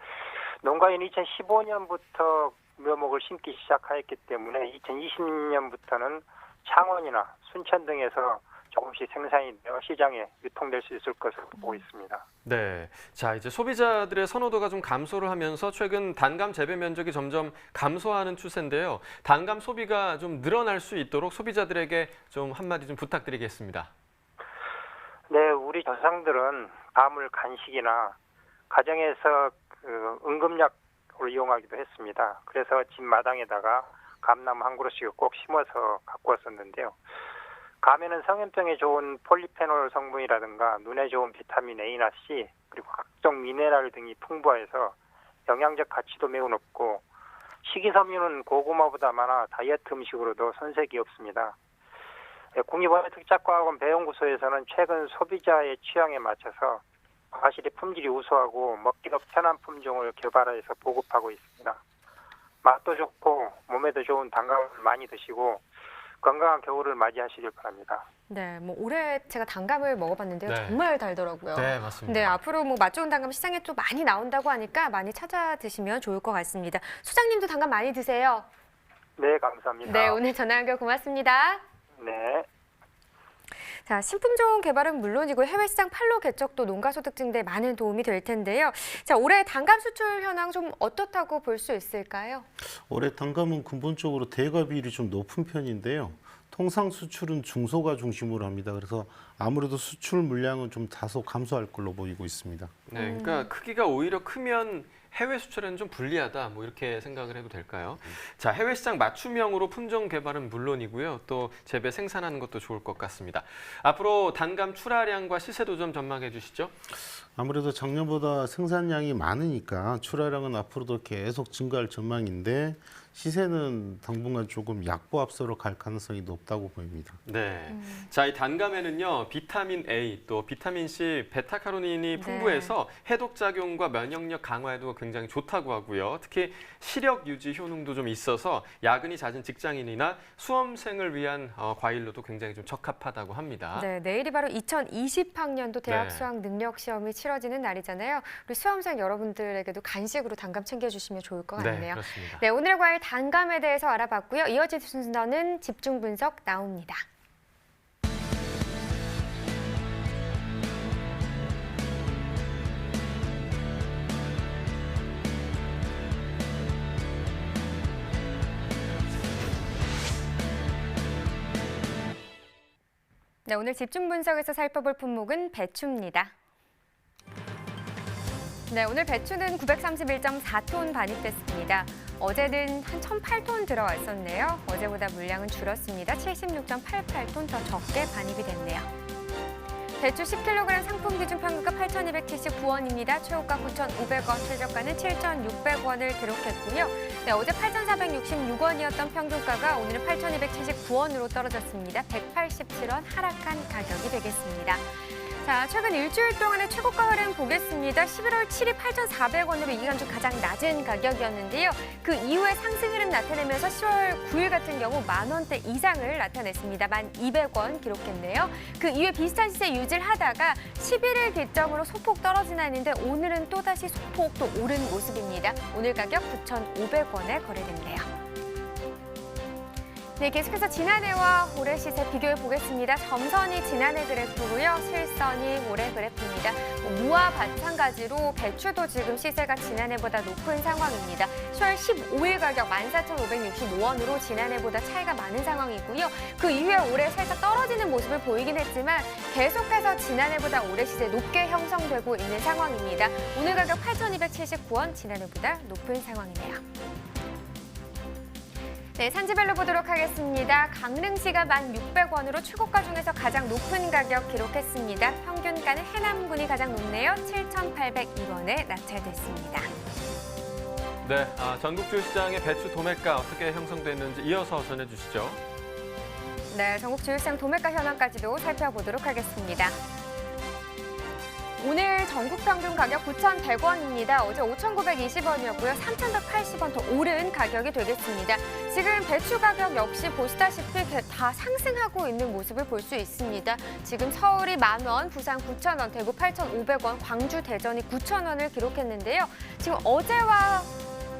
농가인 2015년부터 묘목을 심기 시작하였기 때문에 2020년부터는 창원이나 순천 등에서 조금씩 생산이 되어 시장에 유통될 수 있을 것으로 보고 있습니다. 네, 자, 이제 소비자들의 선호도가 좀 감소를 하면서 최근 단감 재배 면적이 점점 감소하는 추세인데요. 단감 소비가 좀 늘어날 수 있도록 소비자들에게 좀 한마디 좀 부탁드리겠습니다. 네, 우리 조상들은 감을 간식이나 가정에서 응급약으로 이용하기도 했습니다. 그래서 집 마당에다가 감나무 한 그루씩 꼭 심어서 갖고 왔었는데요. 감에는 성인병에 좋은 폴리페놀 성분이라든가 눈에 좋은 비타민 A나 C, 그리고 각종 미네랄 등이 풍부해서 영양적 가치도 매우 높고, 식이섬유는 고구마보다 많아 다이어트 음식으로도 손색이 없습니다. 국립원예특작과학원 배연구소에서는 최근 소비자의 취향에 맞춰서 과실의 품질이 우수하고 먹기도 편한 품종을 개발해서 보급하고 있습니다. 맛도 좋고 몸에도 좋은 단감을 많이 드시고 건강한 겨울을 맞이하시길 바랍니다. 네, 올해 제가 단감을 먹어봤는데요. 네. 정말 달더라고요. 네, 맞습니다. 네, 앞으로 맛 좋은 단감 시장에 또 많이 나온다고 하니까 많이 찾아 드시면 좋을 것 같습니다. 소장님도 단감 많이 드세요. 네, 감사합니다. 네, 오늘 전화 연결 고맙습니다. 네. 자, 신품종 개발은 물론이고 해외 시장 판로 개척도 농가 소득 증대에 많은 도움이 될 텐데요. 자, 올해 단감 수출 현황 좀 어떻다고 볼 수 있을까요? 올해 단감은 근본적으로 대가비율이 좀 높은 편인데요. 통상 수출은 중소가 중심으로 합니다. 그래서 아무래도 수출 물량은 좀 다소 감소할 걸로 보이고 있습니다. 네, 그러니까 크기가 오히려 크면 해외 수출에는 좀 불리하다, 이렇게 생각을 해도 될까요? 자, 해외 시장 맞춤형으로 품종 개발은 물론이고요. 또 재배 생산하는 것도 좋을 것 같습니다. 앞으로 단감 출하량과 시세도 좀 전망해 주시죠. 아무래도 작년보다 생산량이 많으니까 출하량은 앞으로도 계속 증가할 전망인데, 시세는 당분간 조금 약보합서로 갈 가능성이 높다고 보입니다. 네. 자, 이 단감에는요, 비타민 A, 또 비타민 C, 베타카로틴이 풍부해서 해독 작용과 면역력 강화에도 굉장히 좋다고 하고요. 특히 시력 유지 효능도 좀 있어서 야근이 잦은 직장인이나 수험생을 위한 과일로도 굉장히 좀 적합하다고 합니다. 네, 내일이 바로 2020학년도 대학 네. 수학 능력 시험이 치러지는 날이잖아요. 우리 수험생 여러분들에게도 간식으로 단감 챙겨주시면 좋을 것 같네요. 네, 그렇습니다. 네, 오늘의 과일 단감에 대해서 알아봤고요. 이어진 순서는 집중 분석 나옵니다. 네, 오늘 집중 분석에서 살펴볼 품목은 배추입니다. 네, 오늘 배추는 931.4톤 반입됐습니다. 어제는 한 1,008톤 들어왔었네요. 어제보다 물량은 줄었습니다. 76.88톤 더 적게 반입이 됐네요. 배추 10kg 상품 기준 평균가 8,279원입니다. 최고가 9,500원, 최저가는 7,600원을 기록했고요. 네, 어제 8,466원이었던 평균가가 오늘은 8,279원으로 떨어졌습니다. 187원 하락한 가격이 되겠습니다. 자, 최근 일주일 동안의 최고가 흐름 보겠습니다. 11월 7일 8,400원으로 이 기간 중 가장 낮은 가격이었는데요. 그 이후에 상승 흐름 나타내면서 10월 9일 같은 경우 10,000원대 이상을 나타냈습니다. 1,200원 기록했네요. 그 이후에 비슷한 시세 유지를 하다가 11일 기점으로 소폭 떨어지나 했는데 오늘은 또다시 소폭 또 오른 모습입니다. 오늘 가격 9,500원에 거래됐네요. 네, 계속해서 지난해와 올해 시세 비교해 보겠습니다. 점선이 지난해 그래프고요. 실선이 올해 그래프입니다. 무와 마찬가지로 배추도 지금 시세가 지난해보다 높은 상황입니다. 10월 15일 가격 14,565원으로 지난해보다 차이가 많은 상황이고요. 그 이후에 올해 살짝 떨어지는 모습을 보이긴 했지만 계속해서 지난해보다 올해 시세 높게 형성되고 있는 상황입니다. 오늘 가격 8,279원, 지난해보다 높은 상황이네요. 네, 산지별로 보도록 하겠습니다. 강릉시가 1,600원으로 최고가 중에서 가장 높은 가격 기록했습니다. 평균가는 해남군이 가장 높네요. 7,802원에 낙찰됐습니다. 네, 전국 주유시장의 배추 도매가 어떻게 형성됐는지 이어서 전해주시죠. 네, 전국 주유시장 도매가 현황까지도 살펴보도록 하겠습니다. 오늘 전국 평균 가격 9,100원입니다. 어제 5,920원이었고요. 3,180원 더 오른 가격이 되겠습니다. 지금 배추 가격 역시 보시다시피 다 상승하고 있는 모습을 볼 수 있습니다. 지금 서울이 10,000원, 부산 9,000원, 대구 8,500원, 광주, 대전이 9,000원을 기록했는데요. 지금 어제와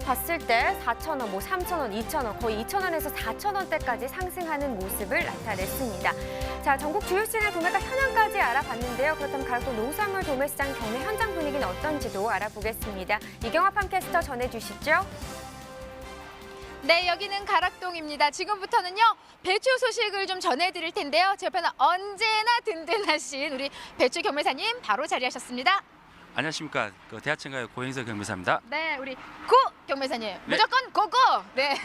봤을 때 4,000원, 3,000원, 2,000원, 거의 2,000원에서 4,000원대까지 상승하는 모습을 나타냈습니다. 자, 전국 주요 시장의 도매가 현황까지 알아봤는데요. 그렇다면 가락동 농산물 도매시장 경매 현장 분위기는 어떤지도 알아보겠습니다. 이경화 팜캐스터 전해주시죠. 네, 여기는 가락동입니다. 지금부터는요, 배추 소식을 좀 전해드릴 텐데요. 제 옆에는 언제나 든든하신 우리 배추 경매사님 바로 자리하셨습니다. 안녕하십니까. 대하천가의 고행석 경매사입니다. 네, 우리 고 경매사님. 무조건 고고. 네.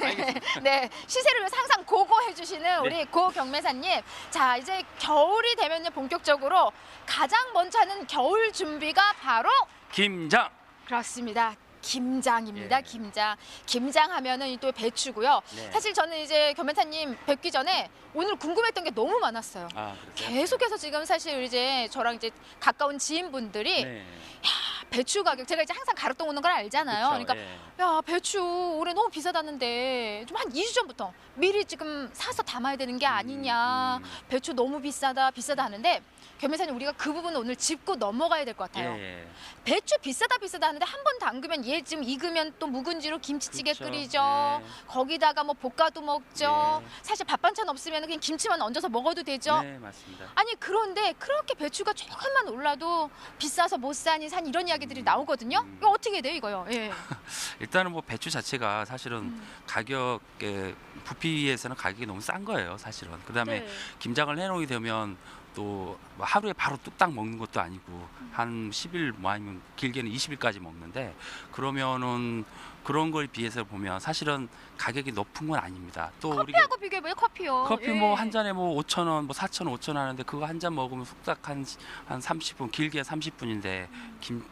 네. 시세를 위해서 항상 고고 해주시는 우리 고 경매사님. 자, 이제 겨울이 되면요, 본격적으로 가장 먼저 하는 겨울 준비가 바로 김장. 그렇습니다. 김장입니다. 예. 김장. 김장 하면은 또 배추고요. 네. 사실 저는 이제 경매사님 뵙기 전에 오늘 궁금했던 게 너무 많았어요. 그렇죠? 계속해서 지금 사실 이제 저랑 이제 가까운 지인분들이 네. 배추 가격, 제가 이제 항상 가락동 오는 걸 알잖아요. 그쵸, 그러니까 예. 야, 배추 올해 너무 비싸다는데 좀 한 2주 전부터 미리 지금 사서 담아야 되는 게 아니냐. 배추 너무 비싸다 하는데 경매사님, 우리가 그 부분은 오늘 짚고 넘어가야 될 것 같아요. 예. 배추 비싸다 하는데 한 번 담그면 얘 지금 익으면 또 묵은지로 김치찌개 그쵸, 끓이죠. 예. 거기다가 뭐 볶아도 먹죠. 예. 사실 밥 반찬 없으면 그냥 김치만 얹어서 먹어도 되죠. 네, 맞습니다. 아니, 그런데 그렇게 배추가 조금만 올라도 비싸서 못 사니 산 이런 이야기들이 나오거든요. 이거 어떻게 해야 돼요, 이거요? 예. 일단은 뭐 배추 자체가 사실은 가격에 부피에서는 가격이 너무 싼 거예요, 사실은. 그다음에 네. 김장을 해놓게 되면 또 하루에 바로 뚝딱 먹는 것도 아니고 한 10일 뭐 아니면 길게는 20일까지 먹는데, 그러면은 그런 걸 비해서 보면 사실은 가격이 높은 건 아닙니다. 또 커피하고 비교해봐요, 커피요. 커피 예. 뭐 한 잔에 뭐 5,000원, 뭐 4,000원, 5,000원 하는데 그거 한 잔 먹으면 뚝딱 한 30분, 길게 30분인데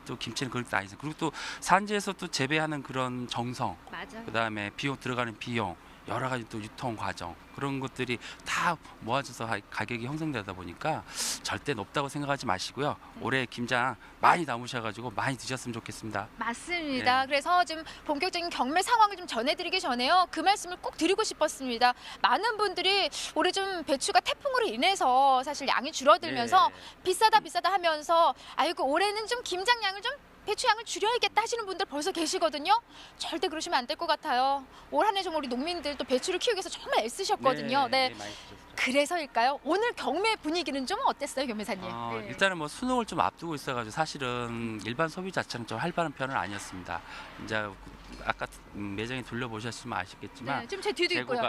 또 김치는 그렇게 아니죠. 그리고 또 산지에서 또 재배하는 그런 정성, 맞아. 그다음에 비용 들어가는 비용, 여러 가지 또 유통 과정, 그런 것들이 다 모아져서 가격이 형성되다 보니까 절대 높다고 생각하지 마시고요. 올해 김장 많이 남으셔가지고 많이 드셨으면 좋겠습니다. 맞습니다. 네. 그래서 지금 본격적인 경매 상황을 좀 전해드리기 전에요, 그 말씀을 꼭 드리고 싶었습니다. 많은 분들이 올해 좀 배추가 태풍으로 인해서 사실 양이 줄어들면서 비싸다 하면서 아이고 올해는 좀 김장량을 좀 배추양을 줄여야겠다 하시는 분들 벌써 계시거든요. 절대 그러시면 안 될 것 같아요. 올 한 해 정말 우리 농민들 또 배추를 키우기 위해서 정말 애쓰셨거든요. 네. 많이 드셨어요. 그래서일까요? 오늘 경매 분위기는 좀 어땠어요, 경매사님? 네. 일단은 뭐 수능을 좀 앞두고 있어가지고 사실은 일반 소비 자체는 좀 활발한 편은 아니었습니다. 이제 아까 매장에 둘러보셨으면 아시겠지만 네, 좀 제 뒤도 있고요.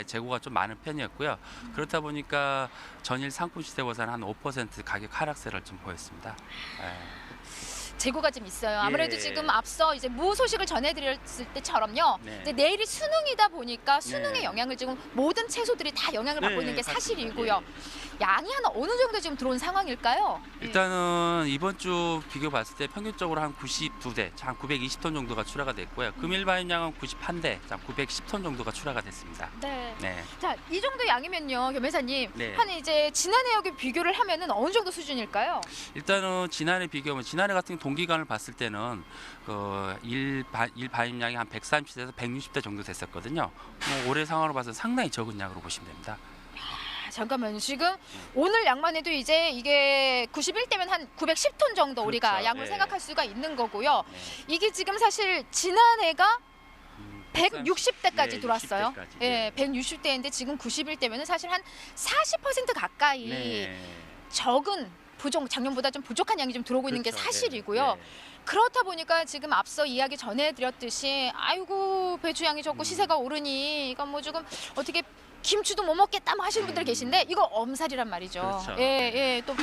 재고가 좀 많은 편이었고요. 그렇다 보니까 전일 상품 시세보다는 한 5% 가격 하락세를 좀 보였습니다. 재고가 좀 있어요. 아무래도 예. 지금 앞서 이제 무 소식을 전해드렸을 때처럼요. 네. 이제 내일이 수능이다 보니까 수능의 네. 영향을 지금 모든 채소들이 다 영향을 받고 네, 있는 게 맞습니다. 사실이고요. 양이 한 어느 정도 지금 들어온 상황일까요? 일단은 이번 주 비교 봤을 때 평균적으로 한 92대, 한 920톤 정도가 출하가 됐고요. 금일 바인양은 91대, 910톤 정도가 출하가 됐습니다. 네. 네. 자, 이 정도 양이면요, 겸회사님. 네. 한 이제 지난해하고 비교를 하면은 어느 정도 수준일까요? 일단은 지난해 비교하면 지난해 같은 동기간을 봤을 때는 일 바임량이 한 130대에서 160대 정도 됐었거든요. 뭐 올해 상황으로 봐서 상당히 적은 양으로 보시면 됩니다. 잠깐만요. 지금 오늘 양만 해도 이제 이게 91대면 한 910톤 정도 우리가 그렇죠. 양을 네. 생각할 수가 있는 거고요. 네. 이게 지금 사실 지난해가 160대까지 네, 들어왔어요. 60대까지. 예, 네. 160대인데 지금 91대면은 사실 한 40% 가까이 네. 적은 작년보다 좀 부족한 양이 좀 들어오고 있는 게 그렇죠. 사실이고요. 네. 그렇다 보니까 지금 앞서 이야기 전해드렸듯이 아이고 배추 양이 적고 시세가 오르니 이건 뭐 조금 어떻게 김치도 못 먹겠다 뭐 하시는 분들 계신데 이거 엄살이란 말이죠. 그렇죠. 예, 예. 또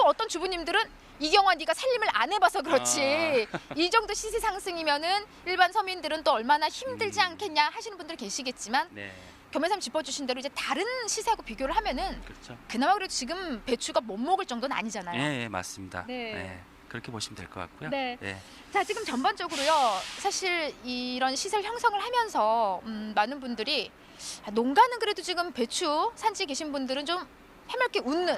어떤 주부님들은 이경화 네가 살림을 안 해봐서 그렇지 이 정도 시세 상승이면은 일반 서민들은 또 얼마나 힘들지 않겠냐 하시는 분들 계시겠지만 네. 겸해삼 짚어주신 대로 이제 다른 시세하고 비교를 하면은 그렇죠. 그나마 그래도 지금 배추가 못 먹을 정도는 아니잖아요. 예, 맞습니다. 네. 네. 그렇게 보시면 될 것 같고요. 네. 네. 자, 지금 전반적으로요. 사실 이런 시설 형성을 하면서 많은 분들이 농가는 그래도 지금 배추 산지 계신 분들은 좀 해맑게 웃는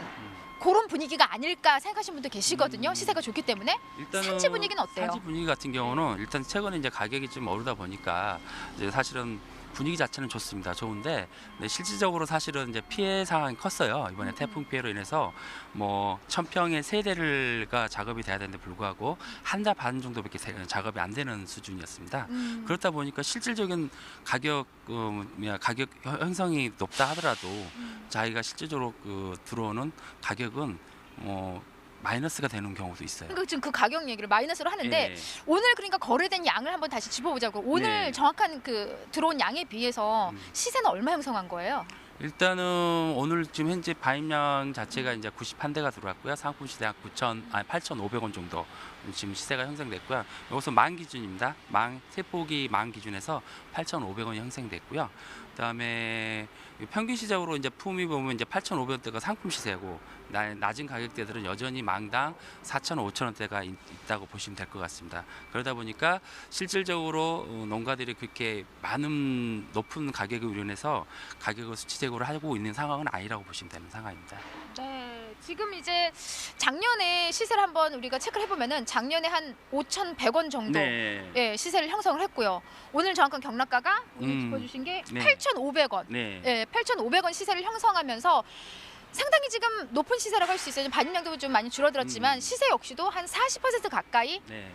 그런 분위기가 아닐까 생각하시는 분들 계시거든요. 시세가 좋기 때문에. 일단은 산지 분위기는 어때요? 산지 분위기 같은 경우는 일단 최근에 이제 가격이 좀 오르다 보니까 이제 사실은 분위기 자체는 좋습니다. 좋은데 네, 실질적으로 사실은 이제 피해 상황이 컸어요. 이번에 태풍 피해로 인해서 뭐 1000평의 세대가 작업이 돼야 되는데 불구하고 한 달 반 정도밖에 작업이 안 되는 수준이었습니다. 그렇다 보니까 실질적인 가격 형성이 높다 하더라도 자기가 실질적으로 들어오는 가격은 마이너스가 되는 경우도 있어요. 그러니까 지금 그 가격 얘기를 마이너스로 하는데 예. 오늘 그러니까 거래된 양을 한번 다시 짚어보자고. 오늘 네. 정확한 그 들어온 양에 비해서 시세는 얼마 형성한 거예요? 일단은 오늘 지금 현재 바임량 자체가 이제 91대가 들어왔고요. 상품 시대 한 8,500원 정도 지금 시세가 형성됐고요. 여기서 만 기준입니다. 세포기 만 기준에서 8,500원이 형성됐고요. 그다음에 평균 시장으로 이제 품위 보면 이제 8,500원대가 상품 시세고 낮은 가격대들은 여전히 망당 4,000원, 5,000원대가 있다고 보시면 될 것 같습니다. 그러다 보니까 실질적으로 농가들이 그렇게 많은 높은 가격을 우려내서 가격을 수치적으로 하고 있는 상황은 아니라고 보시면 되는 상황입니다. 네, 지금 이제 작년에 시세를 한번 우리가 체크를 해보면은 작년에 한 5,100원 정도 네. 예, 시세를 형성을 했고요. 오늘 정확한 경락가가 오늘 짚어주신 게 네. 8,500원. 네. 예, 8,500원 시세를 형성하면서 상당히 지금 높은 시세라고 할 수 있어요. 반입량도 좀 많이 줄어들었지만 시세 역시도 한 40% 가까이 네.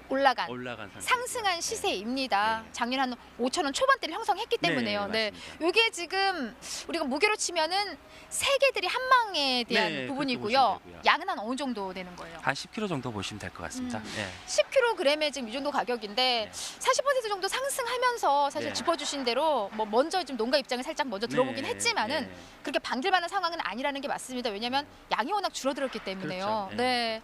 올라간 상태. 상승한 시세입니다. 네. 작년 한 5,000원 초반대를 형성했기 때문에요. 네, 네, 맞습니다. 이게 지금 우리가 무게로 치면은 세계들이 한 망에 대한 네, 부분이고요. 그렇게 보시면 되고요. 양은 한 어느 정도 되는 거예요? 한 10kg 정도 보시면 될 것 같습니다. 네. 10kg에 지금 이 정도 가격인데 40% 정도 상승하면서 사실 네. 짚어주신 대로 뭐 먼저 좀 농가 입장을 살짝 먼저 들어보긴 네, 했지만은 네. 그렇게 방길만한 상황은 아니라는 게 맞습니다. 왜냐하면 양이 워낙 줄어들었기 때문에요. 그렇죠. 네.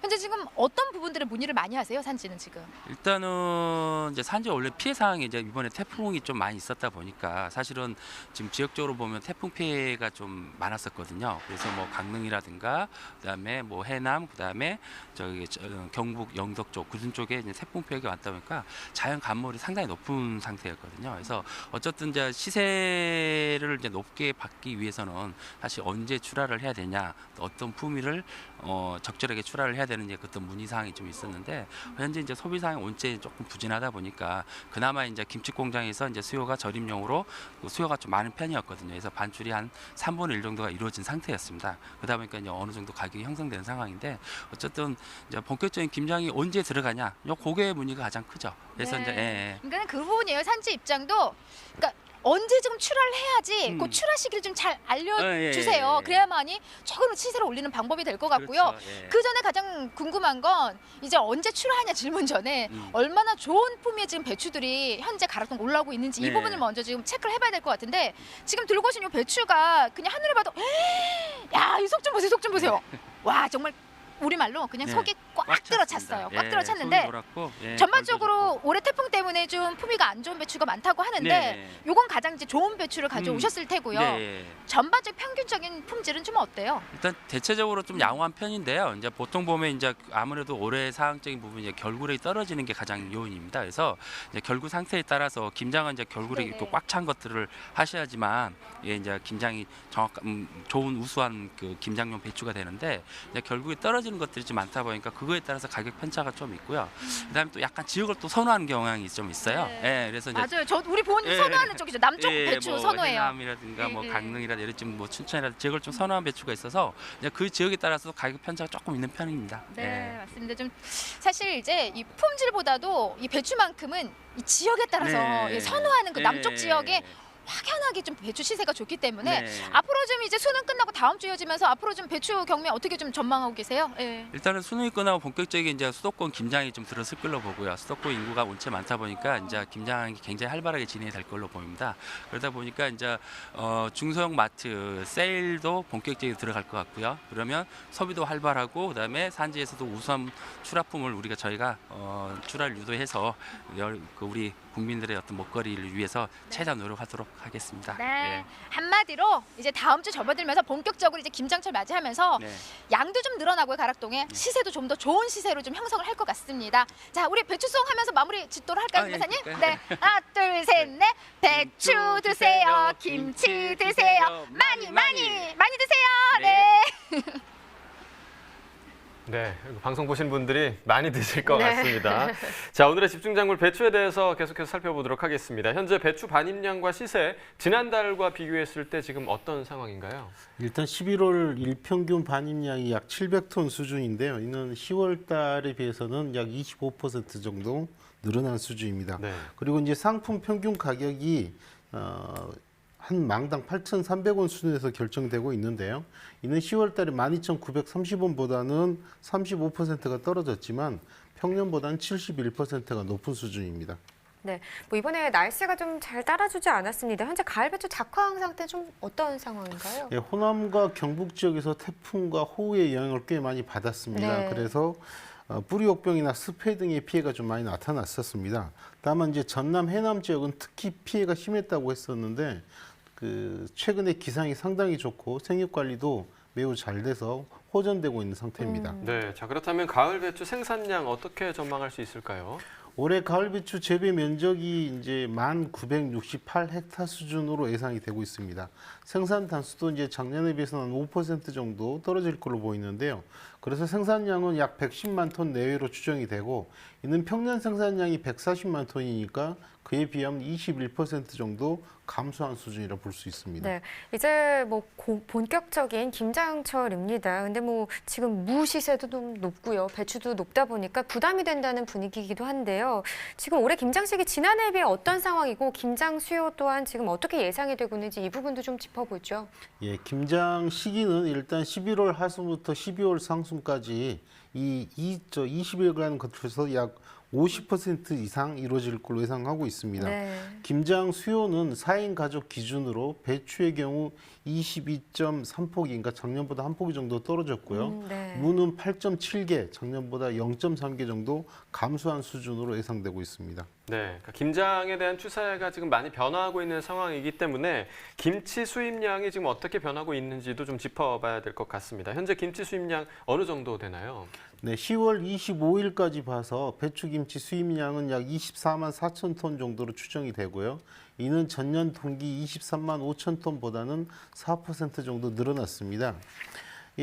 현재 지금 어떤 부분들에 문의를 많이 하세요, 산지는 지금? 일단은 이제 산지 원래 피해 상황이 이제 이번에 태풍이 좀 많이 있었다 보니까 사실은 지금 지역적으로 보면 태풍 피해가 좀 많았었거든요. 그래서 뭐 강릉이라든가 그다음에 뭐 해남 그다음에 경북 영덕 쪽 구준 쪽에 이제 태풍 피해가 왔다 보니까 자연 감몰이 상당히 높은 상태였거든요. 그래서 어쨌든 이제 시세를 이제 높게 받기 위해서는 사실 언제 출하를 해야 되냐, 어떤 품위를 적절하게 출하를 해야 되는지 어떤 문의 사항이 좀 있었는데 현재 이제 소비 사항 원체 조금 부진하다 보니까 그나마 이제 김치 공장에서 이제 수요가 저림용으로 수요가 좀 많은 편이었거든요. 그래서 반출이 한 3분의 1 정도가 이루어진 상태였습니다. 그러다 보니까 이제 어느 정도 가격이 형성되는 상황인데 어쨌든 이제 본격적인 김장이 언제 들어가냐, 그게 문의가 가장 크죠. 그래서 네. 이제 그러니까 그 부분이에요. 산지 입장도 그러니까 언제 좀 출하를 해야지 그 출하 시기를 좀 잘 알려주세요. 예. 그래야만이 조금 시세를 올리는 방법이 될 것 같고요. 그렇죠. 예. 그 전에 가장 궁금한 건 이제 언제 출하하냐 질문 전에 얼마나 좋은 품위의 지금 배추들이 현재 가락동 올라오고 있는지 이 네. 부분을 먼저 지금 체크를 해봐야 될 것 같은데 지금 들고 오신 이 배추가 그냥 하늘을 봐도 야, 이 속 좀 보세요, 속 좀 보세요. 와, 정말 우리말로 그냥 네. 속이 꽉 들어찼어요. 꽉 들어찼는데 속이 돌았고, 전반적으로 올해 태풍 때문에 좀 품위가 안 좋은 배추가 많다고 하는데 네. 요건 가장 이제 좋은 배추를 가져오셨을 테고요. 네. 전반적 평균적인 품질은 좀 어때요? 일단 대체적으로 좀 양호한 편인데요. 이제 보통 보면 이제 아무래도 올해 사항적인 부분이 이제 결굴이 떨어지는 게 가장 요인입니다. 그래서 이제 결굴 상태에 따라서 김장은 이제 결굴이 네네. 또 꽉 찬 것들을 하셔야지만 예, 이제 김장이 좋은 우수한 그 김장용 배추가 되는데 이제 결국에 떨어지는 것들이 좀 많다 보니까 그거에 따라서 가격 편차가 좀 있고요. 그다음에 또 약간 지역을 또 선호하는 경향이 좀 있어요. 네. 예, 그래서 이제 맞아요. 저 우리 본 예. 선호하는 쪽이죠. 남쪽 예, 배추 뭐 선호해요. 해남이라든가 뭐 예, 예. 강릉이라든가 이런 좀 뭐 춘천이라든가 지역을 좀 선호한 배추가 있어서 이제 그 지역에 따라서 가격 편차가 조금 있는 편입니다. 네, 예. 맞습니다. 좀 사실 이제 이 품질보다도 이 배추만큼은 이 지역에 따라서 네. 예, 선호하는 그 남쪽 예. 지역에 확연하게 좀 배추 시세가 좋기 때문에 네. 앞으로 좀 이제 수능 끝나고 다음 주 이어지면서 앞으로 좀 배추 경매 어떻게 좀 전망하고 계세요? 예. 일단은 수능이 끝나고 본격적인 이제 수도권 김장이 좀 들어설 걸로 보고요. 수도권 인구가 원체 많다 보니까 이제 김장이 굉장히 활발하게 진행이 될 걸로 보입니다. 그러다 보니까 이제 중소형 마트 세일도 본격적으로 들어갈 것 같고요. 그러면 소비도 활발하고 그다음에 산지에서도 우수한 출하품을 저희가 출하를 유도해서 우리 국민들의 어떤 먹거리를 위해서 최대한 노력하도록 하겠습니다. 네. 예. 한마디로 이제 다음 주 접어들면서 본격적으로 이제 김장철 맞이하면서 네. 양도 좀 늘어나고요, 가락동에 시세도 좀 더 좋은 시세로 좀 형성을 할 것 같습니다. 자, 우리 배추송 하면서 마무리 짓도록 할까요, 예. 변호사님? 네. 네, 하나, 둘, 셋, 넷. 배추 드세요, 김치 드세요, 많이 드세요. 네. 네, 방송 보신 분들이 많이 드실 것 네. 같습니다. 자, 오늘의 집중작물 배추에 대해서 계속해서 살펴보도록 하겠습니다. 현재 배추 반입량과 시세, 지난달과 비교했을 때 지금 어떤 상황인가요? 일단 11월 일평균 반입량이 약 700톤 수준인데요. 이는 10월 달에 비해서는 약 25% 정도 늘어난 수준입니다. 네. 그리고 이제 상품 평균 가격이 한 망당 8,300원 수준에서 결정되고 있는데요. 이는 10월 달에 12,930원보다는 35%가 떨어졌지만 평년보다는 71%가 높은 수준입니다. 네, 뭐 이번에 날씨가 좀 잘 따라주지 않았습니다. 현재 가을 배추 작황 상태 좀 어떤 상황인가요? 예, 호남과 경북 지역에서 태풍과 호우의 영향을 꽤 많이 받았습니다. 네. 그래서 뿌리 옥병이나 습해 등의 피해가 좀 많이 나타났었습니다. 다만 이제 전남, 해남 지역은 특히 피해가 심했다고 했었는데 최근에 기상이 상당히 좋고 생육 관리도 매우 잘 돼서 호전되고 있는 상태입니다. 네, 자 그렇다면 가을 배추 생산량 어떻게 전망할 수 있을까요? 올해 가을 배추 재배 면적이 이제 1,968헥타 수준으로 예상이 되고 있습니다. 생산 단수도 이제 작년에 비해서는 한 5% 정도 떨어질 걸로 보이는데요. 그래서 생산량은 약 110만 톤 내외로 추정이 되고 이는 평년 생산량이 140만 톤이니까 그에 비하면 21% 정도 감소한 수준이라 볼 수 있습니다. 네, 이제 뭐 본격적인 김장철입니다. 근데 뭐 지금 무 시세도 좀 높고요, 배추도 높다 보니까 부담이 된다는 분위기이기도 한데요. 지금 올해 김장 시기 지난해에 비해 어떤 상황이고 김장 수요 또한 지금 어떻게 예상이 되고 있는지 이 부분도 좀 짚어보죠. 예, 김장 시기는 일단 11월 하순부터 12월 상순까지 이 20일간 거쳐서 약 50% 이상 이루어질 걸로 예상하고 있습니다. 네. 김장 수요는 4인 가족 기준으로 배추의 경우 22.3포기, 그러니까 작년보다 한 포기 정도 떨어졌고요. 네. 무는 8.7개, 작년보다 0.3개 정도 감소한 수준으로 예상되고 있습니다. 네, 그러니까 김장에 대한 추세가 지금 많이 변화하고 있는 상황이기 때문에 김치 수입량이 지금 어떻게 변하고 있는지도 좀 짚어봐야 될 것 같습니다. 현재 김치 수입량 어느 정도 되나요? 네, 10월 25일까지 봐서 배추김치 수입량은 약 24만 4천 톤 정도로 추정이 되고요. 이는 전년 동기 23만 5천 톤보다는 4% 정도 늘어났습니다.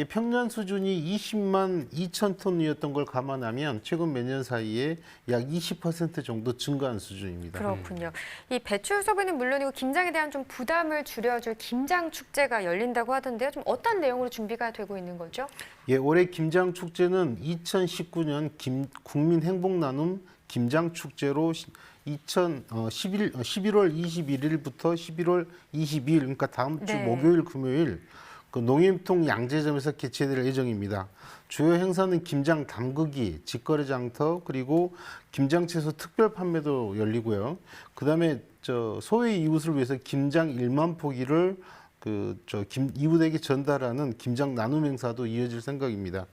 평년 수준이 20만 2천 톤이었던 걸 감안하면 최근 몇 년 사이에 약 20% 정도 증가한 수준입니다. 그렇군요. 이 배추 소비는 물론이고 김장에 대한 좀 부담을 줄여줄 김장 축제가 열린다고 하던데요. 좀 어떤 내용으로 준비가 되고 있는 거죠? 예, 올해 김장 축제는 2019년 국민 행복 나눔 김장 축제로 11월 21일부터 11월 22일, 그러니까 다음 주 네. 목요일, 금요일 농협통 양재점에서 개최될 예정입니다. 주요 행사는 김장 담그기, 직거래 장터, 그리고 김장채소 특별 판매도 열리고요. 그다음에 소외 이웃을 위해서 김장 1만 포기를 이웃에게 전달하는 김장 나눔 행사도 이어질 생각입니다.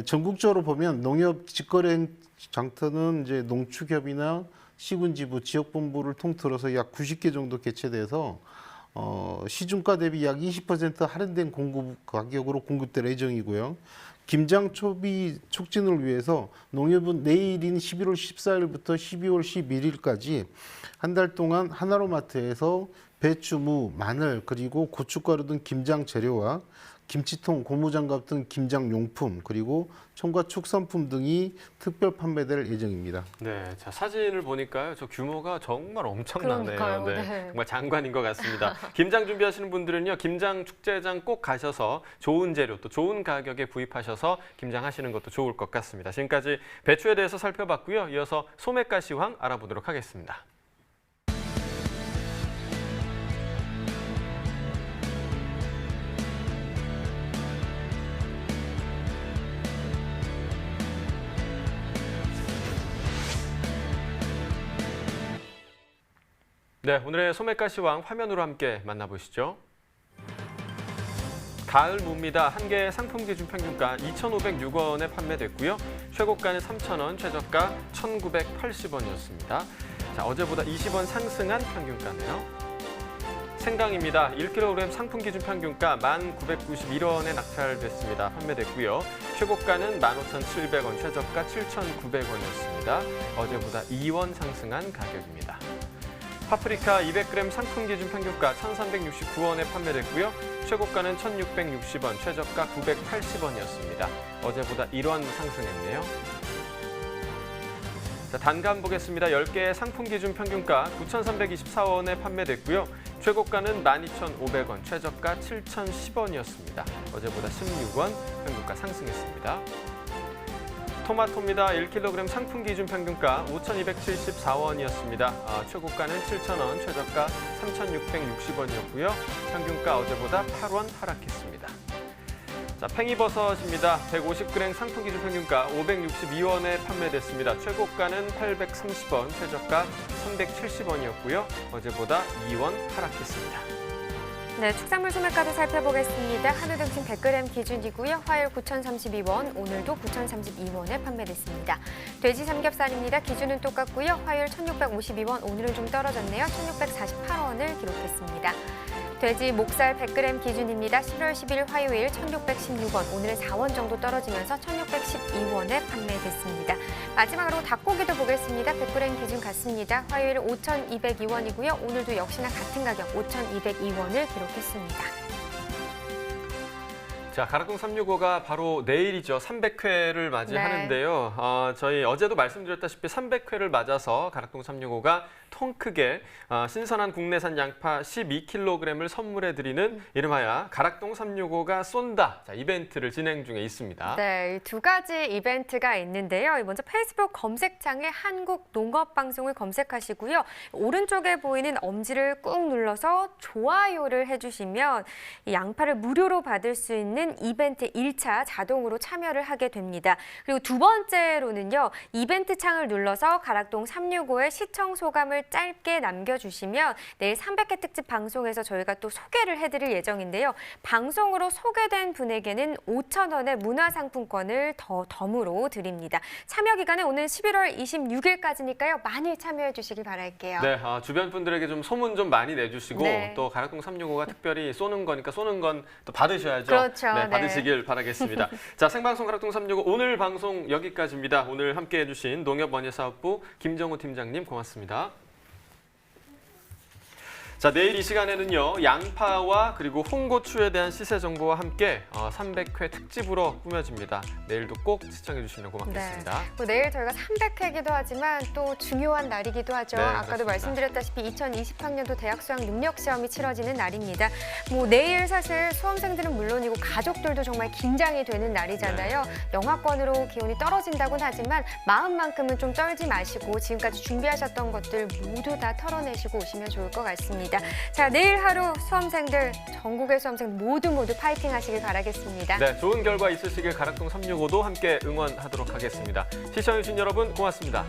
전국적으로 보면 농협 직거래 장터는 이제 농축협이나 시군지부, 지역본부를 통틀어서 약 90개 정도 개최돼서 시중가 대비 약 20% 할인된 공급 가격으로 공급될 예정이고요. 김장 초비 촉진을 위해서 농협은 내일인 11월 14일부터 12월 11일까지 한 달 동안 하나로마트에서 배추, 무, 마늘 그리고 고춧가루 등 김장 재료와 김치통, 고무장갑 등 김장 용품 그리고 첨가 축산품 등이 특별 판매될 예정입니다. 네, 자 사진을 보니까요, 저 규모가 정말 엄청나네요. 그러니까요, 네, 네. 정말 장관인 것 같습니다. 김장 준비하시는 분들은요, 김장 축제장 꼭 가셔서 좋은 재료 또 좋은 가격에 구입하셔서 김장하시는 것도 좋을 것 같습니다. 지금까지 배추에 대해서 살펴봤고요. 이어서 소매가 시황 알아보도록 하겠습니다. 네, 오늘의 소매가 시황 화면으로 함께 만나보시죠. 가을 무입니다. 한 개의 상품 기준 평균가 2,506원에 판매됐고요. 최고가는 3,000원, 최저가 1,980원이었습니다. 자, 어제보다 20원 상승한 평균가네요. 생강입니다. 1kg 상품 기준 평균가 1,991원에 낙찰됐습니다. 판매됐고요. 최고가는 15,700원, 최저가 7,900원이었습니다. 어제보다 2원 상승한 가격입니다. 파프리카 200g 상품 기준 평균가 1,369원에 판매됐고요. 최고가는 1,660원, 최저가 980원이었습니다. 어제보다 1원 상승했네요. 자, 단감 보겠습니다. 10개의 상품 기준 평균가 9,324원에 판매됐고요. 최고가는 12,500원, 최저가 7,010원이었습니다. 어제보다 16원 평균가 상승했습니다. 토마토입니다. 1kg 상품 기준 평균가 5,274원이었습니다. 최고가는 7,000원, 최저가 3,660원이었고요. 평균가 어제보다 8원 하락했습니다. 자, 팽이버섯입니다. 150g 상품 기준 평균가 562원에 판매됐습니다. 최고가는 830원, 최저가 370원이었고요. 어제보다 2원 하락했습니다. 네, 축산물 소매가도 살펴보겠습니다. 한우 등심 100g 기준이고요. 화요일 9,032원, 오늘도 9,032원에 판매됐습니다. 돼지 삼겹살입니다. 기준은 똑같고요. 화요일 1,652원, 오늘은 좀 떨어졌네요. 1,648원을 기록했습니다. 돼지 목살 100g 기준입니다. 11월 10일 화요일 1,616원, 오늘은 4원 정도 떨어지면서 1,612원에 판매됐습니다. 마지막으로 닭고기도 보겠습니다. 100g 기준 같습니다. 화요일 5,202원이고요. 오늘도 역시나 같은 가격 5,202원을 기록했습니다. 자, 가락동 365가 바로 내일이죠. 300회를 맞이하는데요. 저희 어제도 말씀드렸다시피 300회를 맞아서 가락동 365가 통 크게 신선한 국내산 양파 12kg을 선물해드리는 이름하여 가락동 365가 쏜다 자, 이벤트를 진행 중에 있습니다. 네, 두 가지 이벤트가 있는데요. 먼저 페이스북 검색창에 한국농업방송을 검색하시고요. 오른쪽에 보이는 엄지를 꾹 눌러서 좋아요를 해주시면 이 양파를 무료로 받을 수 있는 이벤트 1차 자동으로 참여를 하게 됩니다. 그리고 두 번째로는요. 이벤트 창을 눌러서 가락동 365의 시청 소감을 짧게 남겨주시면 내일 300회 특집 방송에서 저희가 또 소개를 해드릴 예정인데요. 방송으로 소개된 분에게는 5,000원의 문화상품권을 더 덤으로 드립니다. 참여 기간은 오늘 11월 26일까지니까요. 많이 참여해 주시길 바랄게요. 네, 주변 분들에게 좀 소문 좀 많이 내주시고 네. 또 가락동 365가 특별히 쏘는 거니까 쏘는 건 또 받으셔야죠. 그렇죠. 네, 네. 받으시길 바라겠습니다. 자, 생방송 가락동 365 오늘 방송 여기까지입니다. 오늘 함께해 주신 농협원예사업부 김정우 팀장님 고맙습니다. 자, 내일 이 시간에는요. 양파와 그리고 홍고추에 대한 시세 정보와 함께 300회 특집으로 꾸며집니다. 내일도 꼭 시청해 주시면 고맙겠습니다. 네. 내일 저희가 300회이기도 하지만 또 중요한 날이기도 하죠. 네, 아까도 그렇습니다. 말씀드렸다시피 2020학년도 대학 수학 능력 시험이 치러지는 날입니다. 내일 사실 수험생들은 물론이고 가족들도 정말 긴장이 되는 날이잖아요. 네. 영하권으로 기온이 떨어진다고는 하지만 마음만큼은 좀 떨지 마시고 지금까지 준비하셨던 것들 모두 다 털어내시고 오시면 좋을 것 같습니다. 자, 내일 하루 수험생들, 전국의 수험생 모두 파이팅 하시길 바라겠습니다. 네, 좋은 결과 있으시길 가락동 365도 함께 응원하도록 하겠습니다. 시청해주신 여러분 고맙습니다.